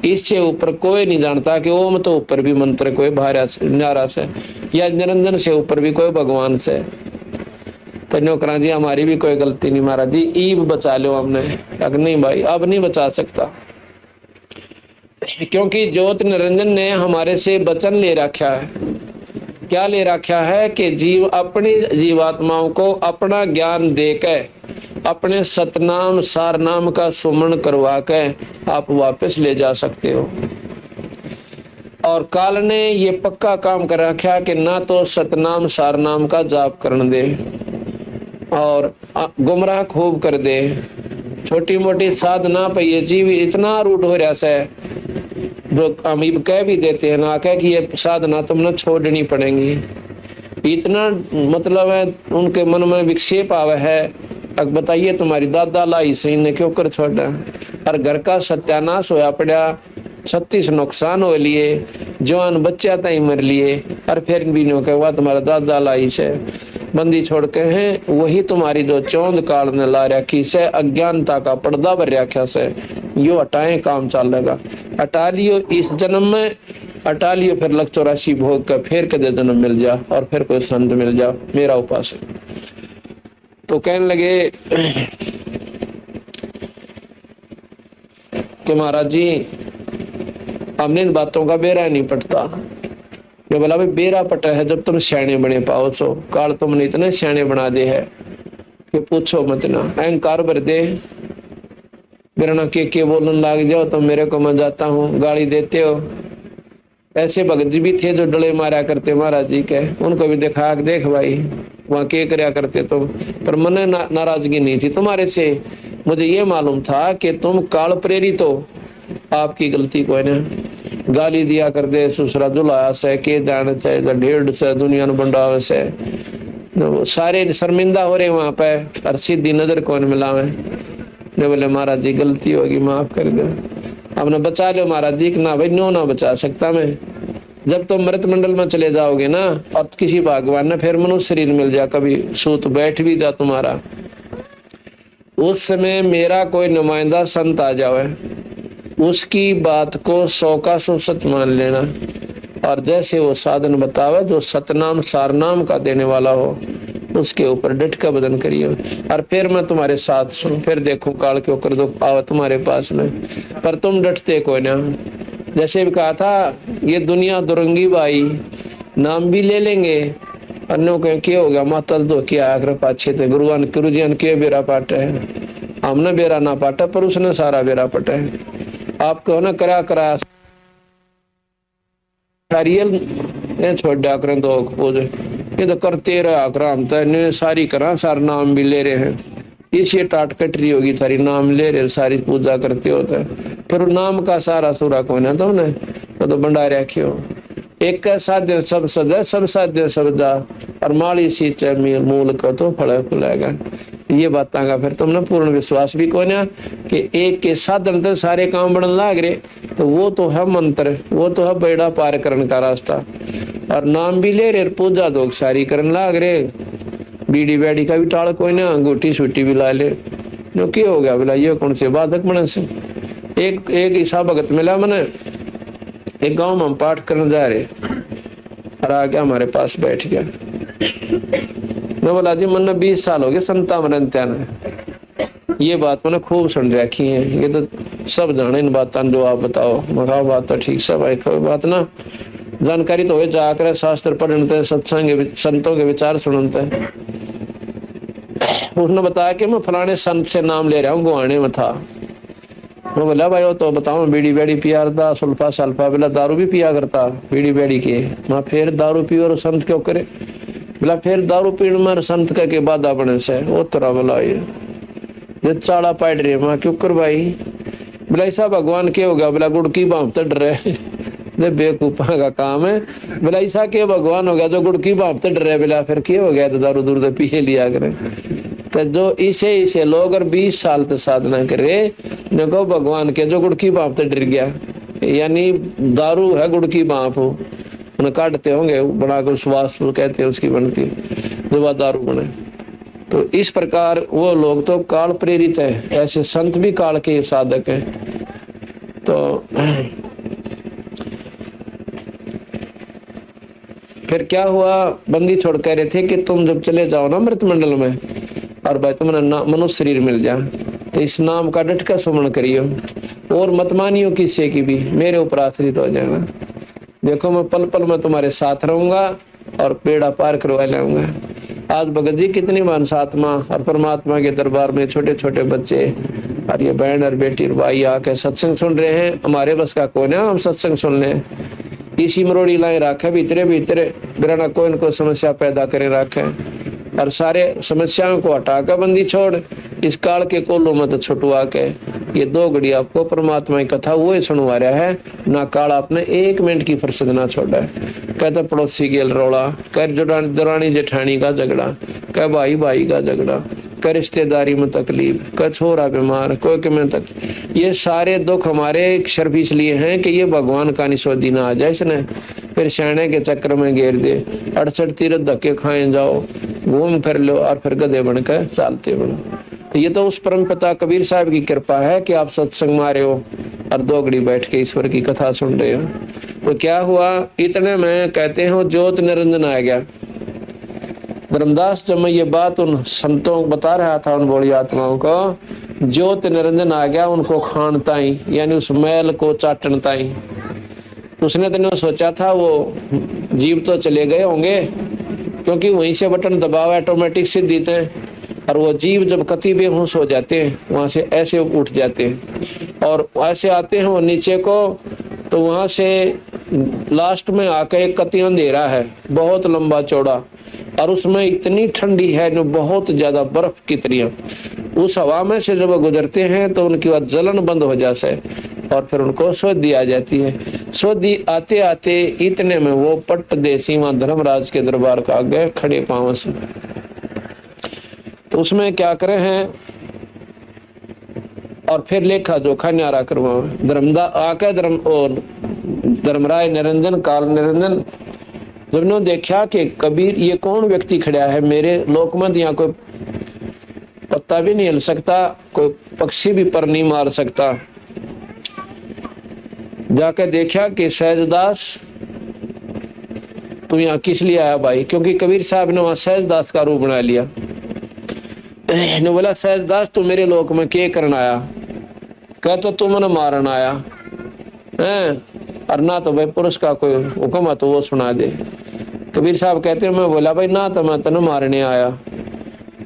इससे ऊपर कोई नहीं जानता कि ओम तो ऊपर भी मंत्र कोई न्यारा से, या निरंजन से ऊपर भी कोई भगवान से। तो नौकरा जी हमारी भी कोई गलती नहीं महाराज जी, ईब बचा लो हमने। अगर नहीं भाई अब नहीं बचा सकता, क्योंकि ज्योत निरंजन ने हमारे से वचन ले रखा है। क्या ले रखा है? कि जीव अपनी जीवात्माओं को अपना ज्ञान देके, अपने सतनाम सार नाम का सुमरण करवा के आप वापस ले जा सकते हो। और काल ने ये पक्का काम कर रखा कि ना तो सतनाम सार नाम का जाप करने दे, और गुमराह खूब कर दे। छोटी मोटी साधना पे ये जीव इतना रूढ़ हो रहा है, जो हम कह भी देते हैं ना, कह कि ये साधना तुमने छोड़नी पड़ेगी। इतना मतलब है उनके मन में विक्षेप आवे है। अब बताइए तुम्हारी दादा लाई सही ने क्यों कर छोड़ा, और घर का सत्यानाश होया पड़ा, 36 नुकसान हो लिए, जवान बच्चा तई मर लिए, और फिर भी नो कहा तुम्हारा दादा लाई से बंदी छोड़ के हैं। वही तुम्हारी जो चौंद काल ने ला रखी से, अज्ञानता का पर्दा भर रखा से, यो हटाए काम चलेगा। हटा लियो इस जन्म में, हटा लियो फिर लग 84 भोग का, फिर कदे जन्म मिल जा और फिर कोई संत मिल जा, मेरा उपास है। तो कहने लगे कि महाराज जी हमने इन बातों का बेरा नहीं पड़ता। जो बोला भाई बेरा पटा है जब तुम सियाने बने पाओ, सो काल तुमने इतने सियाने बना दे है कि पूछो मत ना। अहंकार भर दे, बिना के बोलने लग जाओ तो मेरे को मैं जाता हूँ, गाली देते हो, ऐसे भगत जी भी थे जो डले मारा करते महाराज जी के, उनको भी देखा देख भाई वहां के करया करते तो, पर मन नाराजगी नहीं थी तुम्हारे से। मुझे ये मालूम था कि तुम काल प्रेरित हो, आपकी गलती कोई ना। गाली दिया कर दे सुसरा दुलाया से के जाने से ढेड़ से दुनिया में बंडावे से, तो सारे शर्मिंदा हो रहे वहां पे, और सीधी नजर कौन मिलावे। ने बोले महाराज जी गलती होगी माफ कर दो, आपने बचा लो महाराज जी। ना भाई नो ना बचा सकता मैं। जब तुम मृत मंडल में चले जाओगे ना, और किसी भगवान ने फिर मनुष्य शरीर मिल जा, कभी सूत बैठ भी जा तुम्हारा, उस समय मेरा कोई नुमाइंदा संत आ जावे, उसकी बात को 100 का 100 सत्य मान लेना, और जैसे वो साधन बतावे जो सतनाम सारनाम का देने वाला हो, उसके ऊपर डट का बदन करिए, और फिर मैं तुम्हारे साथ सुन, फिर देखो काल क्यों कर दो आवा तुम्हारे पास में, पर तुम डटते कोई ना। जैसे भी कहा था ये दुनिया दुरंगी बाई, नाम भी ले लेंगे, अन्यों के क्या हो गया मातल दो क्या आग्रह पाछे थे गुरुआन गुरुजियन के बेरा पाटे है, हमने बेरा ना पाटा पर उसने सारा बेरा पटा है। आपको ना करा करा छोड़ दिया करें तो पूजे, ये तो करते रहा कराम तो सारी करा सार नाम भी ले रहे हैं, इसी टाट कटरी होगी सारी नाम ले रहे सारी पूजा करते होते, फिर नाम का सारा सूरा कौन है तुमने तो भंडारे रखियो। एक साध्य सब सदा सब साध्य सब जा, और माली सींचे मूल का तो फल फुलेगा। ये बातें का फिर तुमने पूर्ण विश्वास भी कोई ना कि एक के साधन तो सारे काम बढ़ने लाग रहे, तो वो तो है मंत्र, वो तो है बेड़ा पार करने का रास्ता, और नाम भी ले रहे पूजा दो सारी करने लाग रहे, बीड़ी बैड़ी का भी टाल कोई ना, अंगूठी सूटी भी ला ले, जो क्या हो गया बोला ये कौन से बाधक बने से। एक ईसा भगत मिला मैंने, एक गांव में हम पाठ करने जा रहे, और आ गया हमारे पास बैठ गया। मैं बोला जी मन 20 साल हो गए संता मरनत्या ने, ये बात मैंने खूब सुन रखी है, ये तो सब जाने इन बात जो आप बताओ। मगा बात तो ठीक सब है, कोई बात ना जानकारी तो हो जाकर शास्त्र पढ़ते सत्संग संतों के विचार सुनते। उसने बताया कि मैं फलाने संत से नाम ले रहा हूँ, गुआने में था। मैं बोला भाई वो तो बताओ, बीड़ी बेड़ी पिया करता, सुल्फा सल्फा, बोला दारू भी पिया करता बीड़ी बेड़ी के। मैं फिर दारू पी और संत क्यों करे, बोला फिर दारू पीने में संत के बाधा बने से वो तरह बोला ये चाड़ा पाड़ रहे। मैं क्यों कर भाई, बोला ऐसा भगवान क्या होगा, बोला गुड़ की बाम तो डरे बेवकूफा का काम है, बोला ऐसा क्या भगवान हो गया जो गुड़ की बाप तो डरे, बोला फिर क्या हो गया तो दारू दूर पी लिया करे। तो जो इसे लोग अगर 20 साल तक साधना करे, देखो भगवान के जो गुड़ की बाप तो डर गया, यानी दारू है गुड़ की बाप हो, उन्हें काटते होंगे बनाकर श्वास कहते हैं उसकी बनती जो वह दारू बने। तो इस प्रकार वो लोग तो काल प्रेरित है, ऐसे संत भी काल के साधक है। तो फिर क्या हुआ, बंदी छोड़ कह रहे थे कि तुम जब चले जाओ ना मृत मंडल में, और भाई तुम्हें मनुष्य शरीर मिल जाए, तो इस नाम का डट का सुमरण करियो, और मत मानियो किसी की भी, मेरे ऊपर आश्रित हो जाना। देखो मैं पल पल में तुम्हारे साथ रहूंगा और पेड़ा पार करवा लाऊंगा। आज भगत जी कितनी मानस आत्मा और परमात्मा के दरबार में छोटे छोटे बच्चे और ये बहन और बेटी और भाई आके सत्संग सुन रहे हैं। हमारे बस का कौन है, हम सत्संग सुन ले, इसी मरोड़ी लाए रखे भीतरे भीतरे बिना कोई न कोई समस्या पैदा करे रखे, और सारे समस्याओं को हटाकर बंदी छोड़ इस काल के कोलों में तो छुटवा के ये 2 घड़ी आपको परमात्मा की कथा वो ही सुनवा रहा है ना। काल आपने 1 मिनट की फुर्सत ना छोड़ा है। कहते पड़ोसी गेल रोड़ा, कह दरानी जेठानी का झगड़ा, कह भाई भाई का झगड़ा, कह रिश्तेदारी में तकलीफ, कह छोरा बीमार, कोई के में तक, ये सारे दुख हमारे शर्फ इसलिए हैं कि ये भगवान का निशोधी ना आ जाए इसने, फिर शहने के चक्कर में घेर दे, 68 तीरथ धक्के खाए जाओ, घूम फिर लो और फिर गधे बनकर चालते बनो। तो ये तो उस परम पिता कबीर साहब की कृपा है कि आप सत्संग मारे हो और 2 घड़ी बैठ के ईश्वर की कथा सुन रहे हो। तो क्या हुआ, इतने में कहते हो ज्योत निरंजन आ गया। धर्मदास जब मैं ये बात उन संतों को बता रहा था, उन बड़ी आत्माओं को, ज्योत निरंजन आ गया उनको खान ताई, यानी उस मैल को चाटन ताई। उसने तो सोचा था वो जीव तो चले गए होंगे, क्योंकि वहीं से बटन दबाव ऑटोमेटिक सिद्ध देते हैं, और वो जीव जब कति बेहोश हो जाते हैं वहां से ऐसे उठ जाते हैं और ऐसे आते हैं वो नीचे को, तो वहां से लास्ट में आकर एक कति अंधेरा है बहुत लंबा चौड़ा, और उसमें इतनी ठंडी है जो बहुत ज्यादा बर्फ की तरह। उस हवा में से जब गुजरते हैं तो उनकी बात जलन बंद हो जाता है और फिर उनको सोधी आ जाती है। सोधी आते आते इतने में वो पट्ट देसी वहां धर्मराज के दरबार का गए खड़े पांव से। तो उसमें क्या करे हैं और फिर लेखा जोखा न्यारा करवावे। धर्मराय निरंजन काल निरंजन जब ने देखा कि कबीर ये कौन व्यक्ति खड़ा है मेरे लोक में, यहाँ कोई पत्ता भी नहीं हिल सकता, कोई पक्षी भी पर नहीं मार सकता। जाकर देखा कि सहजदास तू यहाँ किस लिए आया भाई, क्योंकि कबीर साहब ने वहां सहजदास का रूप बना लिया। ने बोला सहजदास तू मेरे लोक में क्या करना आया? कह तो तू मैंने मारन आया है, और ना तो भाई पुरुष का कोई हुक्म है तो वो सुना दे। कबीर साहब कहते हैं मैं बोला भाई ना तो मैं तेन मारने आया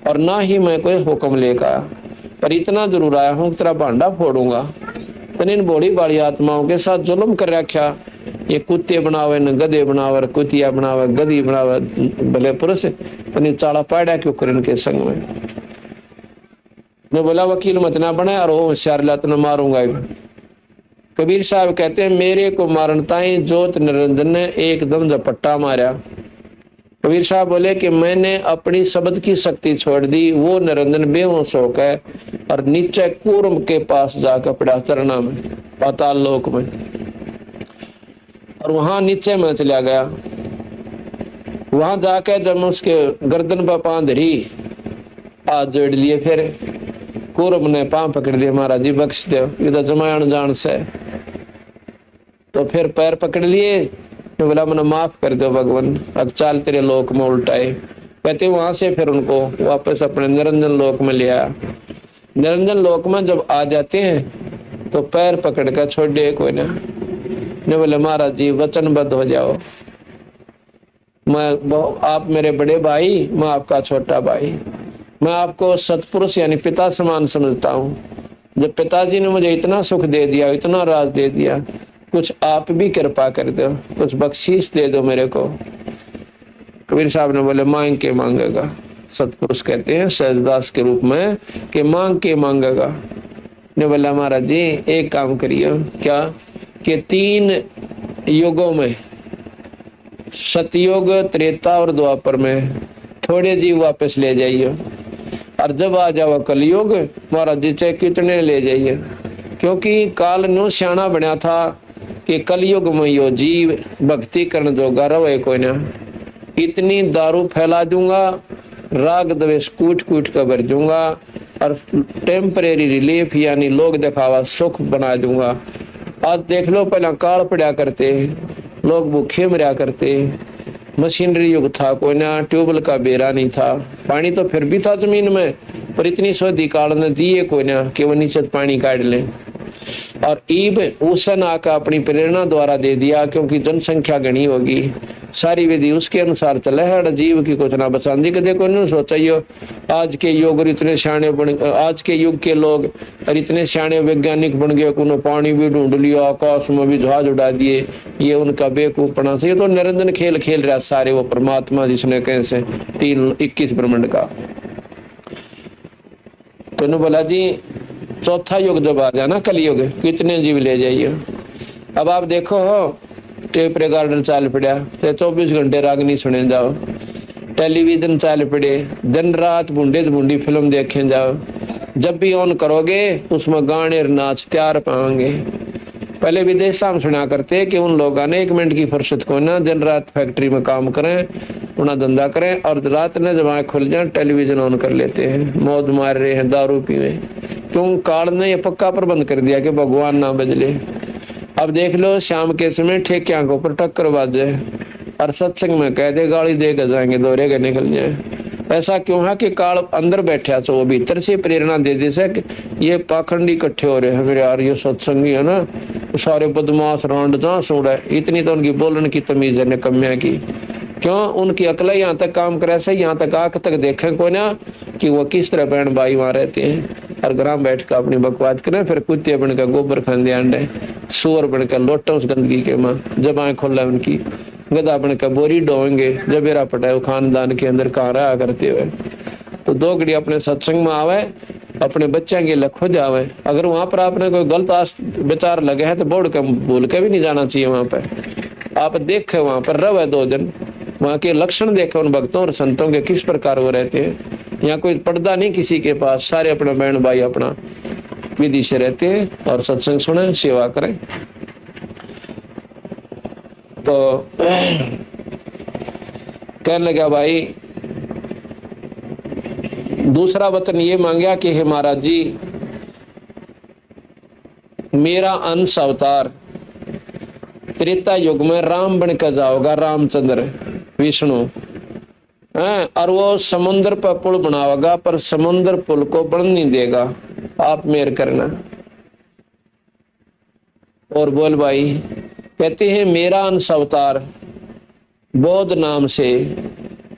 और ना ही मैं कोई हुक्म लेकर आया, पर इतना जरूर आया हूँ तेरा भांडा फोड़ूंगा। तने इन बड़ी बाड़ी आत्माओं के साथ जुल्म कर रखा, ये कुत्ते बनावे न गधे बनावे, कुतिया बनावे गधी बनावे भले पुरुष, तने चाड़ा पाड़ा क्यों कर इनके संग में। मैं बोला वकील मत ना बने और वो होशियार लात न मारूंगा। कबीर साहब कहते हैं मेरे को मारन ताई जोत निरंजन ने एकदम झपट्टा मारा। कबीर साहब बोले कि मैंने अपनी शब्द की शक्ति छोड़ दी, वो निरंजन बेहोश होकर और नीचे कूर्म के पास जाकर पड़ा चरना में पाताल लोक में, और वहां नीचे में चला गया। वहां जाकर जब उसके गर्दन पर पांव धरी, हाथ जोड़ लिए, फिर कूर्म ने पांव पकड़ लिया, महाराज जी बख्श दो इधर जमायण जान से। तो फिर पैर पकड़ लिए, तो बोला मैंने माफ कर दो भगवान, अब चाल तेरे लोक में उल्टाए। कहते वहां से फिर उनको वापस अपने निरंजन लोक में ले आया। निरंजन लोक में जब आ जाते हैं तो पैर पकड़ कर छोड़ दे कोई ना। ने बोले महाराज जी वचनबद्ध हो जाओ, आप मेरे बड़े भाई, मैं आपका छोटा भाई, मैं आपको सतपुरुष यानी पिता समान समझता हूँ। जब पिताजी ने मुझे इतना सुख दे दिया, इतना राज दे दिया, कुछ आप भी कृपा कर दो, कुछ बख्शीश दे दो मेरे को। कबीर साहब ने बोले मांग के मांगेगा। सतपुरुष कहते हैं सहजदास के रूप में कि मांग के मांगेगा। ने बोला महाराज जी एक काम करिए, क्या कि 3 युगों में सतयुग त्रेता और द्वापर में थोड़े जीव वापस ले जाइए, और जब आ जाओ कलयुग महाराज जी चाहे कितने ले जाइए, क्योंकि काल न्यू सियाना बना था कि कलयुग में यो जीव भक्ति करने जोगा रहे कोई ना। इतनी दारू फैला दूंगा, राग द्वेष कूट कूट कर भर दूंगा, और टेम्परेरी रिलीफ यानी लोग दिखावा सुख बना दूंगा। आज देख लो पहला काल पड़ा करते, लोग भूखे मरा करते, मशीनरी युग था कोई ना, ट्यूबवेल का बेरा नहीं था, पानी तो फिर भी था जमीन में, पर इतनी सोधी काल ने दिए कोई ना कि वो नीचे पानी काट ले। और ईब उसन आका अपनी प्रेरणा द्वारा दे दिया, क्योंकि जनसंख्या घनी होगी, सारी विधि उसके अनुसार चले है, जीव की कुछ ना बसांदी के देखो नहीं सोचा। आज के युग इतने सियाने बन, आज के युग के लोग और इतने सियाने वैज्ञानिक बन गए, उन्होंने पानी भी ढूंढ लिया, आकाश में भी जहाज उड़ा दिए, ये उनका बेवकूफपना से। ये तो निरंजन खेल खेल रहा सारे, वो परमात्मा जिसने कैसे 21 ब्रह्मांड का। तो बोला जी चौथा युग जब आ जाना कलयुग, कितने जीव ले जाइए। अब आप देखो हो टेप रिकॉर्डर चाल पड़ा, 24 घंटे राग नहीं सुने जाओ, टेलीविजन चाल पड़े, दिन रात बूंदे बूंदी फिल्म देखे जाओ, जब भी ऑन करोगे उसमें गाने नाच तैयार पाएंगे। पहले विदेश में सुना करते कि उन लोगों ने 1 मिनट की फुर्सत को ना दिन रात फैक्ट्री में काम करें, उन्हें धंधा करें, और रात में जब आँख खुल जाए टेलीविजन ऑन कर लेते हैं, मौज मार रहे हैं, दारू पीवे। क्यों? काल ने ये पक्का प्रबंध कर दिया कि भगवान ना बजले। अब देख लो शाम के समय ठेकिया के ऊपर टक्कर बाजे और सत्संग में कह दे गाली दे के जाएंगे, दौरे के निकल जाए। ऐसा क्यों है कि काल अंदर बैठा तो वो भीतर से प्रेरणा दे दे से कि ये पाखंडी इकट्ठे हो रहे हैं मेरे यार, ये सत्संगी है ना, सारे बदमाश रांड जहाँ सुन रहे। इतनी तो उनकी बोलने की तमीज है निकम्मिया की। क्यों? उनकी अकल यहाँ तक काम करे से, यहाँ तक आंख तक देखे कोई ना कि वो किस तरह बहन भाई वहां रहते हैं। और ग्राम बैठ कर अपनी बकवाद करें, फिर कुत्ते बनकर गोबर खाने अंडे, सुअर बनकर लोटा उस गंदगी के माँ, जब आए खोला उनकी, गधा बनकर बोरी डोएंगे, जब मेरा पटाए खानदान के अंदर कहाँ रहा करते हुए। तो दो घड़ी अपने सत्संग में आवे, अपने बच्चे के लिए खुद आवे। अगर वहां पर आपने कोई गलत विचार लगे है तो बोर्ड के भूल के भी नहीं जाना चाहिए। वहां पर आप देखे, वहां पर रहे 2 दिन, वहां के लक्षण देखे उन भक्तों और संतों के किस प्रकार वो रहते हैं। यहाँ कोई पर्दा नहीं किसी के पास, सारे अपना बहन भाई अपना विधि से रहते हैं और सत्संग सुने, सेवा करें। तो कहने लगा भाई, दूसरा वचन ये मांगा कि हे महाराज जी, मेरा अंश अवतार त्रेता युग में राम बन कर जाओगा, रामचंद्र विष्णु, और वो समुद्र पर पुल बनाओगा, पर समुद्र पुल को बन नहीं देगा, आप मेहर करना। और बोल भाई, कहते हैं मेरा अंश अवतार बौद्ध नाम से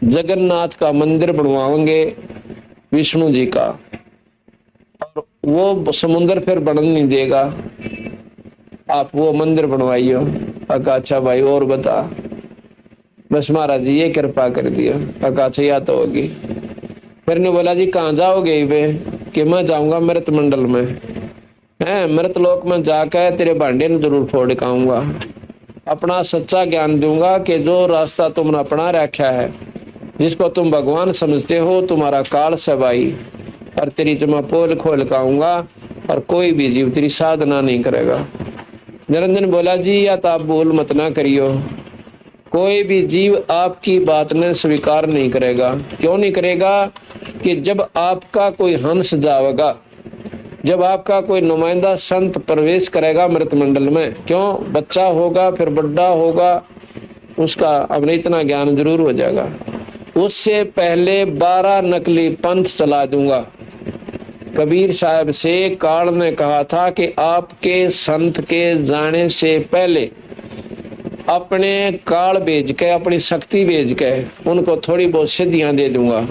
जगन्नाथ का मंदिर बनवाओगे विष्णु जी का, और वो समुद्र फिर बन नहीं देगा, आप वो मंदिर बनवाइयो। अच्छा भाई और बता। बस महाराज जी ये कृपा कर दिया। अच्छा या तो होगी। फिर ने बोला जी कहाँ जाओगे वे? कि मैं जाऊंगा मृत मंडल में, है मृत लोक में जाकर तेरे भांडे ने जरूर फोड़ खाऊंगा, अपना सच्चा ज्ञान दूंगा कि जो रास्ता तुमने अपना रखा है, जिसको तुम भगवान समझते हो, तुम्हारा काल सबाई, और तेरी तुम्हें पोल खोल खाऊंगा, और कोई भी जीव तेरी साधना नहीं करेगा। निरंजन बोला जी या तो आप भूल मत ना करियो, कोई भी जीव आपकी बात ने स्वीकार नहीं करेगा। क्यों नहीं करेगा? कि जब आपका कोई हंस जाएगा, जब आपका कोई नुमाइंदा संत प्रवेश करेगा मृत मंडल में, क्यों बच्चा होगा फिर बड़ा होगा, उसका अपने इतना ज्ञान जरूर हो जाएगा। उससे पहले 12 नकली पंथ चला दूंगा। कबीर साहब से काल ने कहा था कि आपके संत के जाने से पहले अपने काल भेज के, अपनी शक्ति भेज के उनको थोड़ी बहुत सिद्धियां दे दूंगा,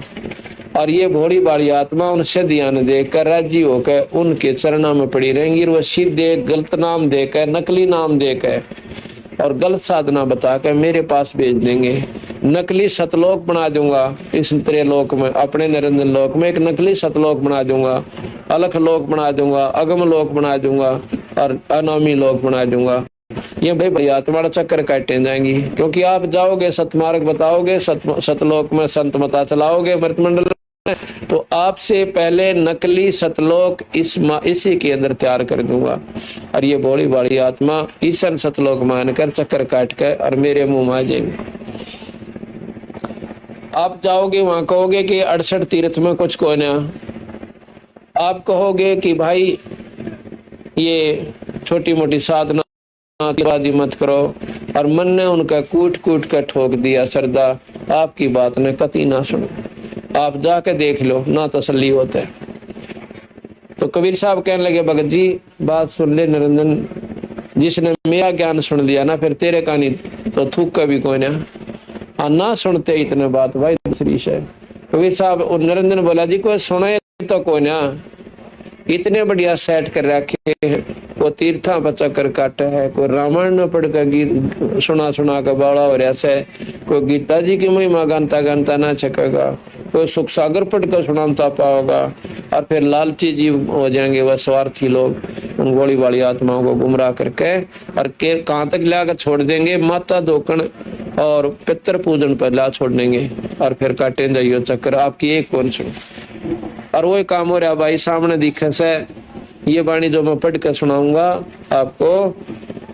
और ये भोली बाड़ी आत्मा उन सिद्धियां ने देकर राजी होकर उनके चरणों में पड़ी रहेंगी। वो सीधे गलत नाम देकर, नकली नाम देकर और गलत साधना बता कर मेरे पास भेज देंगे। नकली सतलोक बना दूंगा इस त्रिलोक में, अपने निरंजन लोक में एक नकली सतलोक बना दूंगा, अलख लोक बना दूंगा, अगम लोक बना दूंगा, और अनामी लोक बना दूंगा। ये भाई आत्मा चक्कर काटे जाएंगी, क्योंकि आप जाओगे सतमार्ग बताओगे, सतलोक में संत मता चलाओगे मृत मंडल में, तो आपसे पहले नकली सतलोक इसी के अंदर तैयार कर दूंगा, और ये बड़ी बड़ी आत्मा ईशन सतलोक मानकर चक्कर काट कर और मेरे मुंह में आ जाएंगे। आप जाओगे वहां कहोगे कि 68 तीर्थ में कुछ को ना, आप कहोगे कि भाई ये छोटी मोटी साधना मत करो, और मन ने उनका कूट कूट कर ठोक दिया श्रद्धा, आपकी बात ने कति ना सुनो। आप जाके देख लो, ना तसल्ली होता है। तो कबीर साहब कहने लगे भगत जी बात सुन ले निरंजन, जिसने मेरा ज्ञान सुन लिया ना, फिर तेरे का नहीं तो थूक का भी कोई ना सुनते इतने बात भाई दूसरी है। कबीर साहब और निरंजन बोला जी कोई सुने तो कोई ना, इतने बढ़िया सेट कर रखे हैं, कोई तीर्था बचा कर काटा है, कोई रामायण में पढ़कर गीत सुना कर बाड़ा हो रहा है, कोई गीता जी की महिमा गानता गानता ना छकेगा, कोई सुख सागर पढ़कर सुनाता पाओगा, और फिर लालची जीव हो जाएंगे वह स्वार्थी लोग, उन गोली वाली आत्माओं को गुमराह करके और के कहाँ तक लाकर छोड़ देंगे, माता धोकन और पितर पूजन पर ला छोड़ देंगे, और फिर काटे जाइयो चक्कर, आपकी एक कौन सुन। और वही काम हो रहा भाई सामने दिखे से। ये वाणी जो मैं पढ़ कर सुनाऊंगा आपको,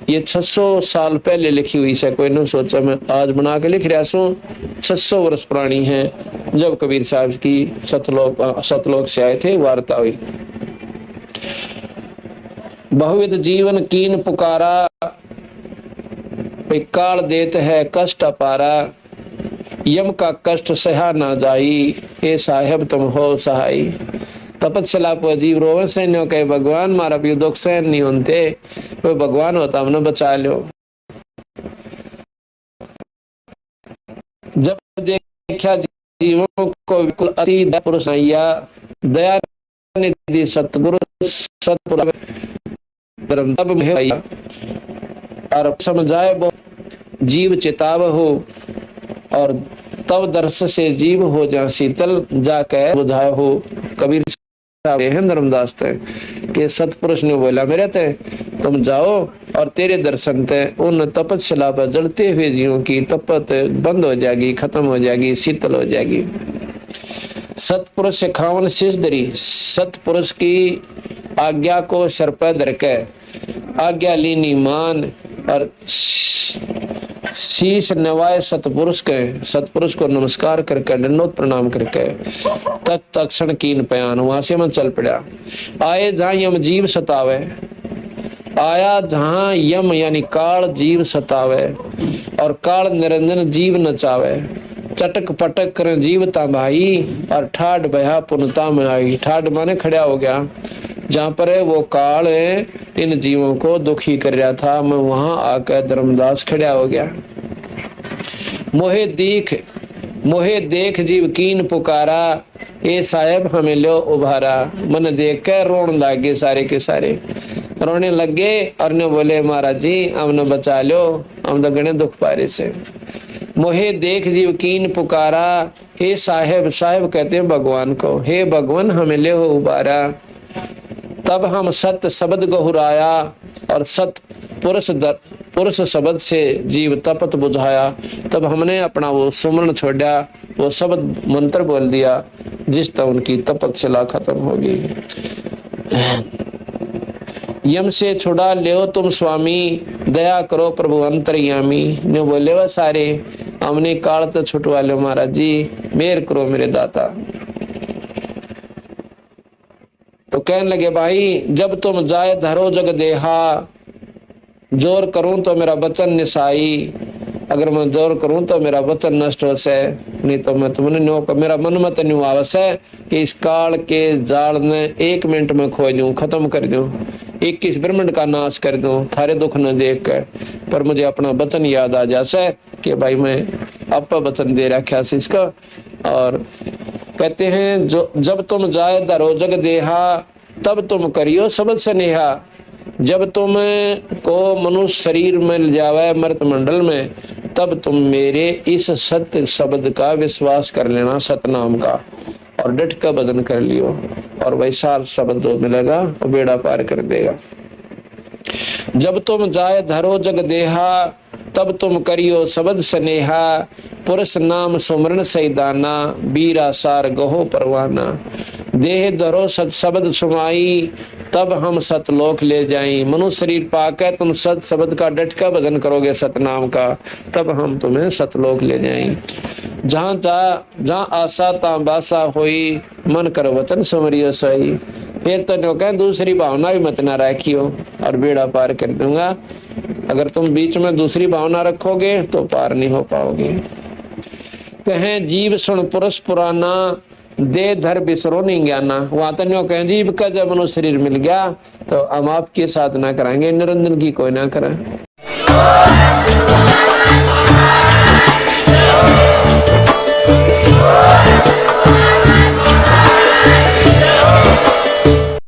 ये 600 साल पहले लिखी हुई है, कोई नहीं सोचा मैं आज बना के लिख रहा हूँ। 600 वर्ष पुरानी है, जब कबीर साहब की सतलोक से आए थे वार्ता हुई। बहुविध जीवन कीन पुकारा, काल देत है कष्ट अपारा, यम का कष्ट सहा ना जाई, ए साहेब तुम हो सहाई। तपस्या पर जीव रोवे से न्यो कहे भगवान मारा भी दुख सहन नहीं होते, कोई भगवान होता हमने बचा लो। जब देखा जीवों को बिल्कुल अति पुरुष दया निधि सतगुरु सतपुर धर्म तब में है और समझाए वो जीव चिताव हो और तब दर्श से जीव हो जा शीतल जाके बुझाए हो। कबीर हैं धर्मदास थे कि सतपुरुष ने बोला मेरे ते तुम जाओ और तेरे दर्शन ते उन तपस्या पर जलते हुए जीवों की तपत बंद हो जाएगी, खत्म हो जाएगी, शीतल हो जाएगी। सतपुरुष से खावन शीश धरी, सतपुरुष की आज्ञा को सर पर धर के आज्ञा लीनी मान और शीश नवाए सतपुरुष के, सतपुरुष को नमस्कार करके दंडोत प्रणाम करके तत्क्षण कीन पयान वहां से मन चल पड़ा। आए जहां यम जीव सतावे, आया जहां यम यानी काल जीव सतावे और काल निरंजन जीव नचावे। चटक पटक कर जीवता भाई और ठाड बया पुनता में आई। ठाड माने खड़ा हो गया, जहां पर है वो काल है इन जीवों को दुखी कर रहा था, मैं वहां आकर धर्मदास खड़ा हो गया। मोहे देख जीव कीन पुकारा, ए साहेब हमें लो उभारा। मन देख कर रोने लगे, सारे के सारे रोने लगे और ने बोले महाराज जी हमने बचा लो, हम तो गणे दुख पारे से। मोहे देख जीव कीन पुकारा, हे साहेब, साहेब कहते हैं भगवान को, हे भगवान हमें ले हो उबारा। तब हम सत्य शब्द गहुराया और सत्य पुरुष शब्द से जीव तपत बुझाया। तब हमने अपना वो सुमरण छोड़ा, वो शब्द मंत्र बोल दिया जिस तक उनकी तपस्या खत्म होगी। यम से छुड़ा ले तुम स्वामी, दया करो प्रभु अंतर्यामी। ने बोले वह सारे हमने काल तो छुटवा लो महाराज जी, मेहर करो मेरे दाता। तो कहने लगे भाई जब तुम जाए धरो जग देहा, जोर करूं तो मेरा वचन निसाई, अगर मैं जोर करूं तो मेरा वचन नष्ट हो से, नहीं तो मैं तुमने नो मेरा मन मत न्यू आवस है कि इस काल के जाल ने 1 मिनट में खो दूं, खत्म कर दूं, 21 ब्रह्मांड का नाश कर दूं थारे दुख न देख कर। पर मुझे अपना वचन याद आ जाए कि भाई मैं आपका वचन दे रखा है इसका। और कहते हैं जो जब तुम जाए धरो जग देहा, तब तुम करियो सबद स्नेहा। जब तुम को मनुष्य शरीर मिल जावे मृत मंडल में, तब तुम मेरे इस सत्य शब्द का विश्वास कर लेना, सतनाम का, और डट का बदन कर लियो और वैसा शब्द मिलेगा और बेड़ा पार कर देगा। जब तुम जाए धरो जग देहा, तब तुम करियो शब्द स्नेहा। पुरुष नाम सुमरण सैदाना, बीरा सार गहो परवाना। देह धरो सत शब्द सुमाई, तब हम सतलोक ले जाएं। मनुष्य शरीर पाकर तुम सत शब्द का डटका भजन करोगे सतनाम का, तब हम तुम्हें सतलोक ले जाएं। जहां आशा ता बासा होई, मन कर वतन सुमरियो सही। फिर तो कह दूसरी भावना भी मत ना रखियो और बेड़ा पार कर दूंगा। अगर तुम बीच में दूसरी भावना रखोगे तो पार नहीं हो पाओगे। कहें जीव सुन पुरुष पुराना, दे धर बिसरो नहीं ज्ञाना। वहां तो कहें जीव का जब मनुष्य शरीर मिल गया तो हम आपकी साधना कराएंगे, निरंजन की कोई ना करें।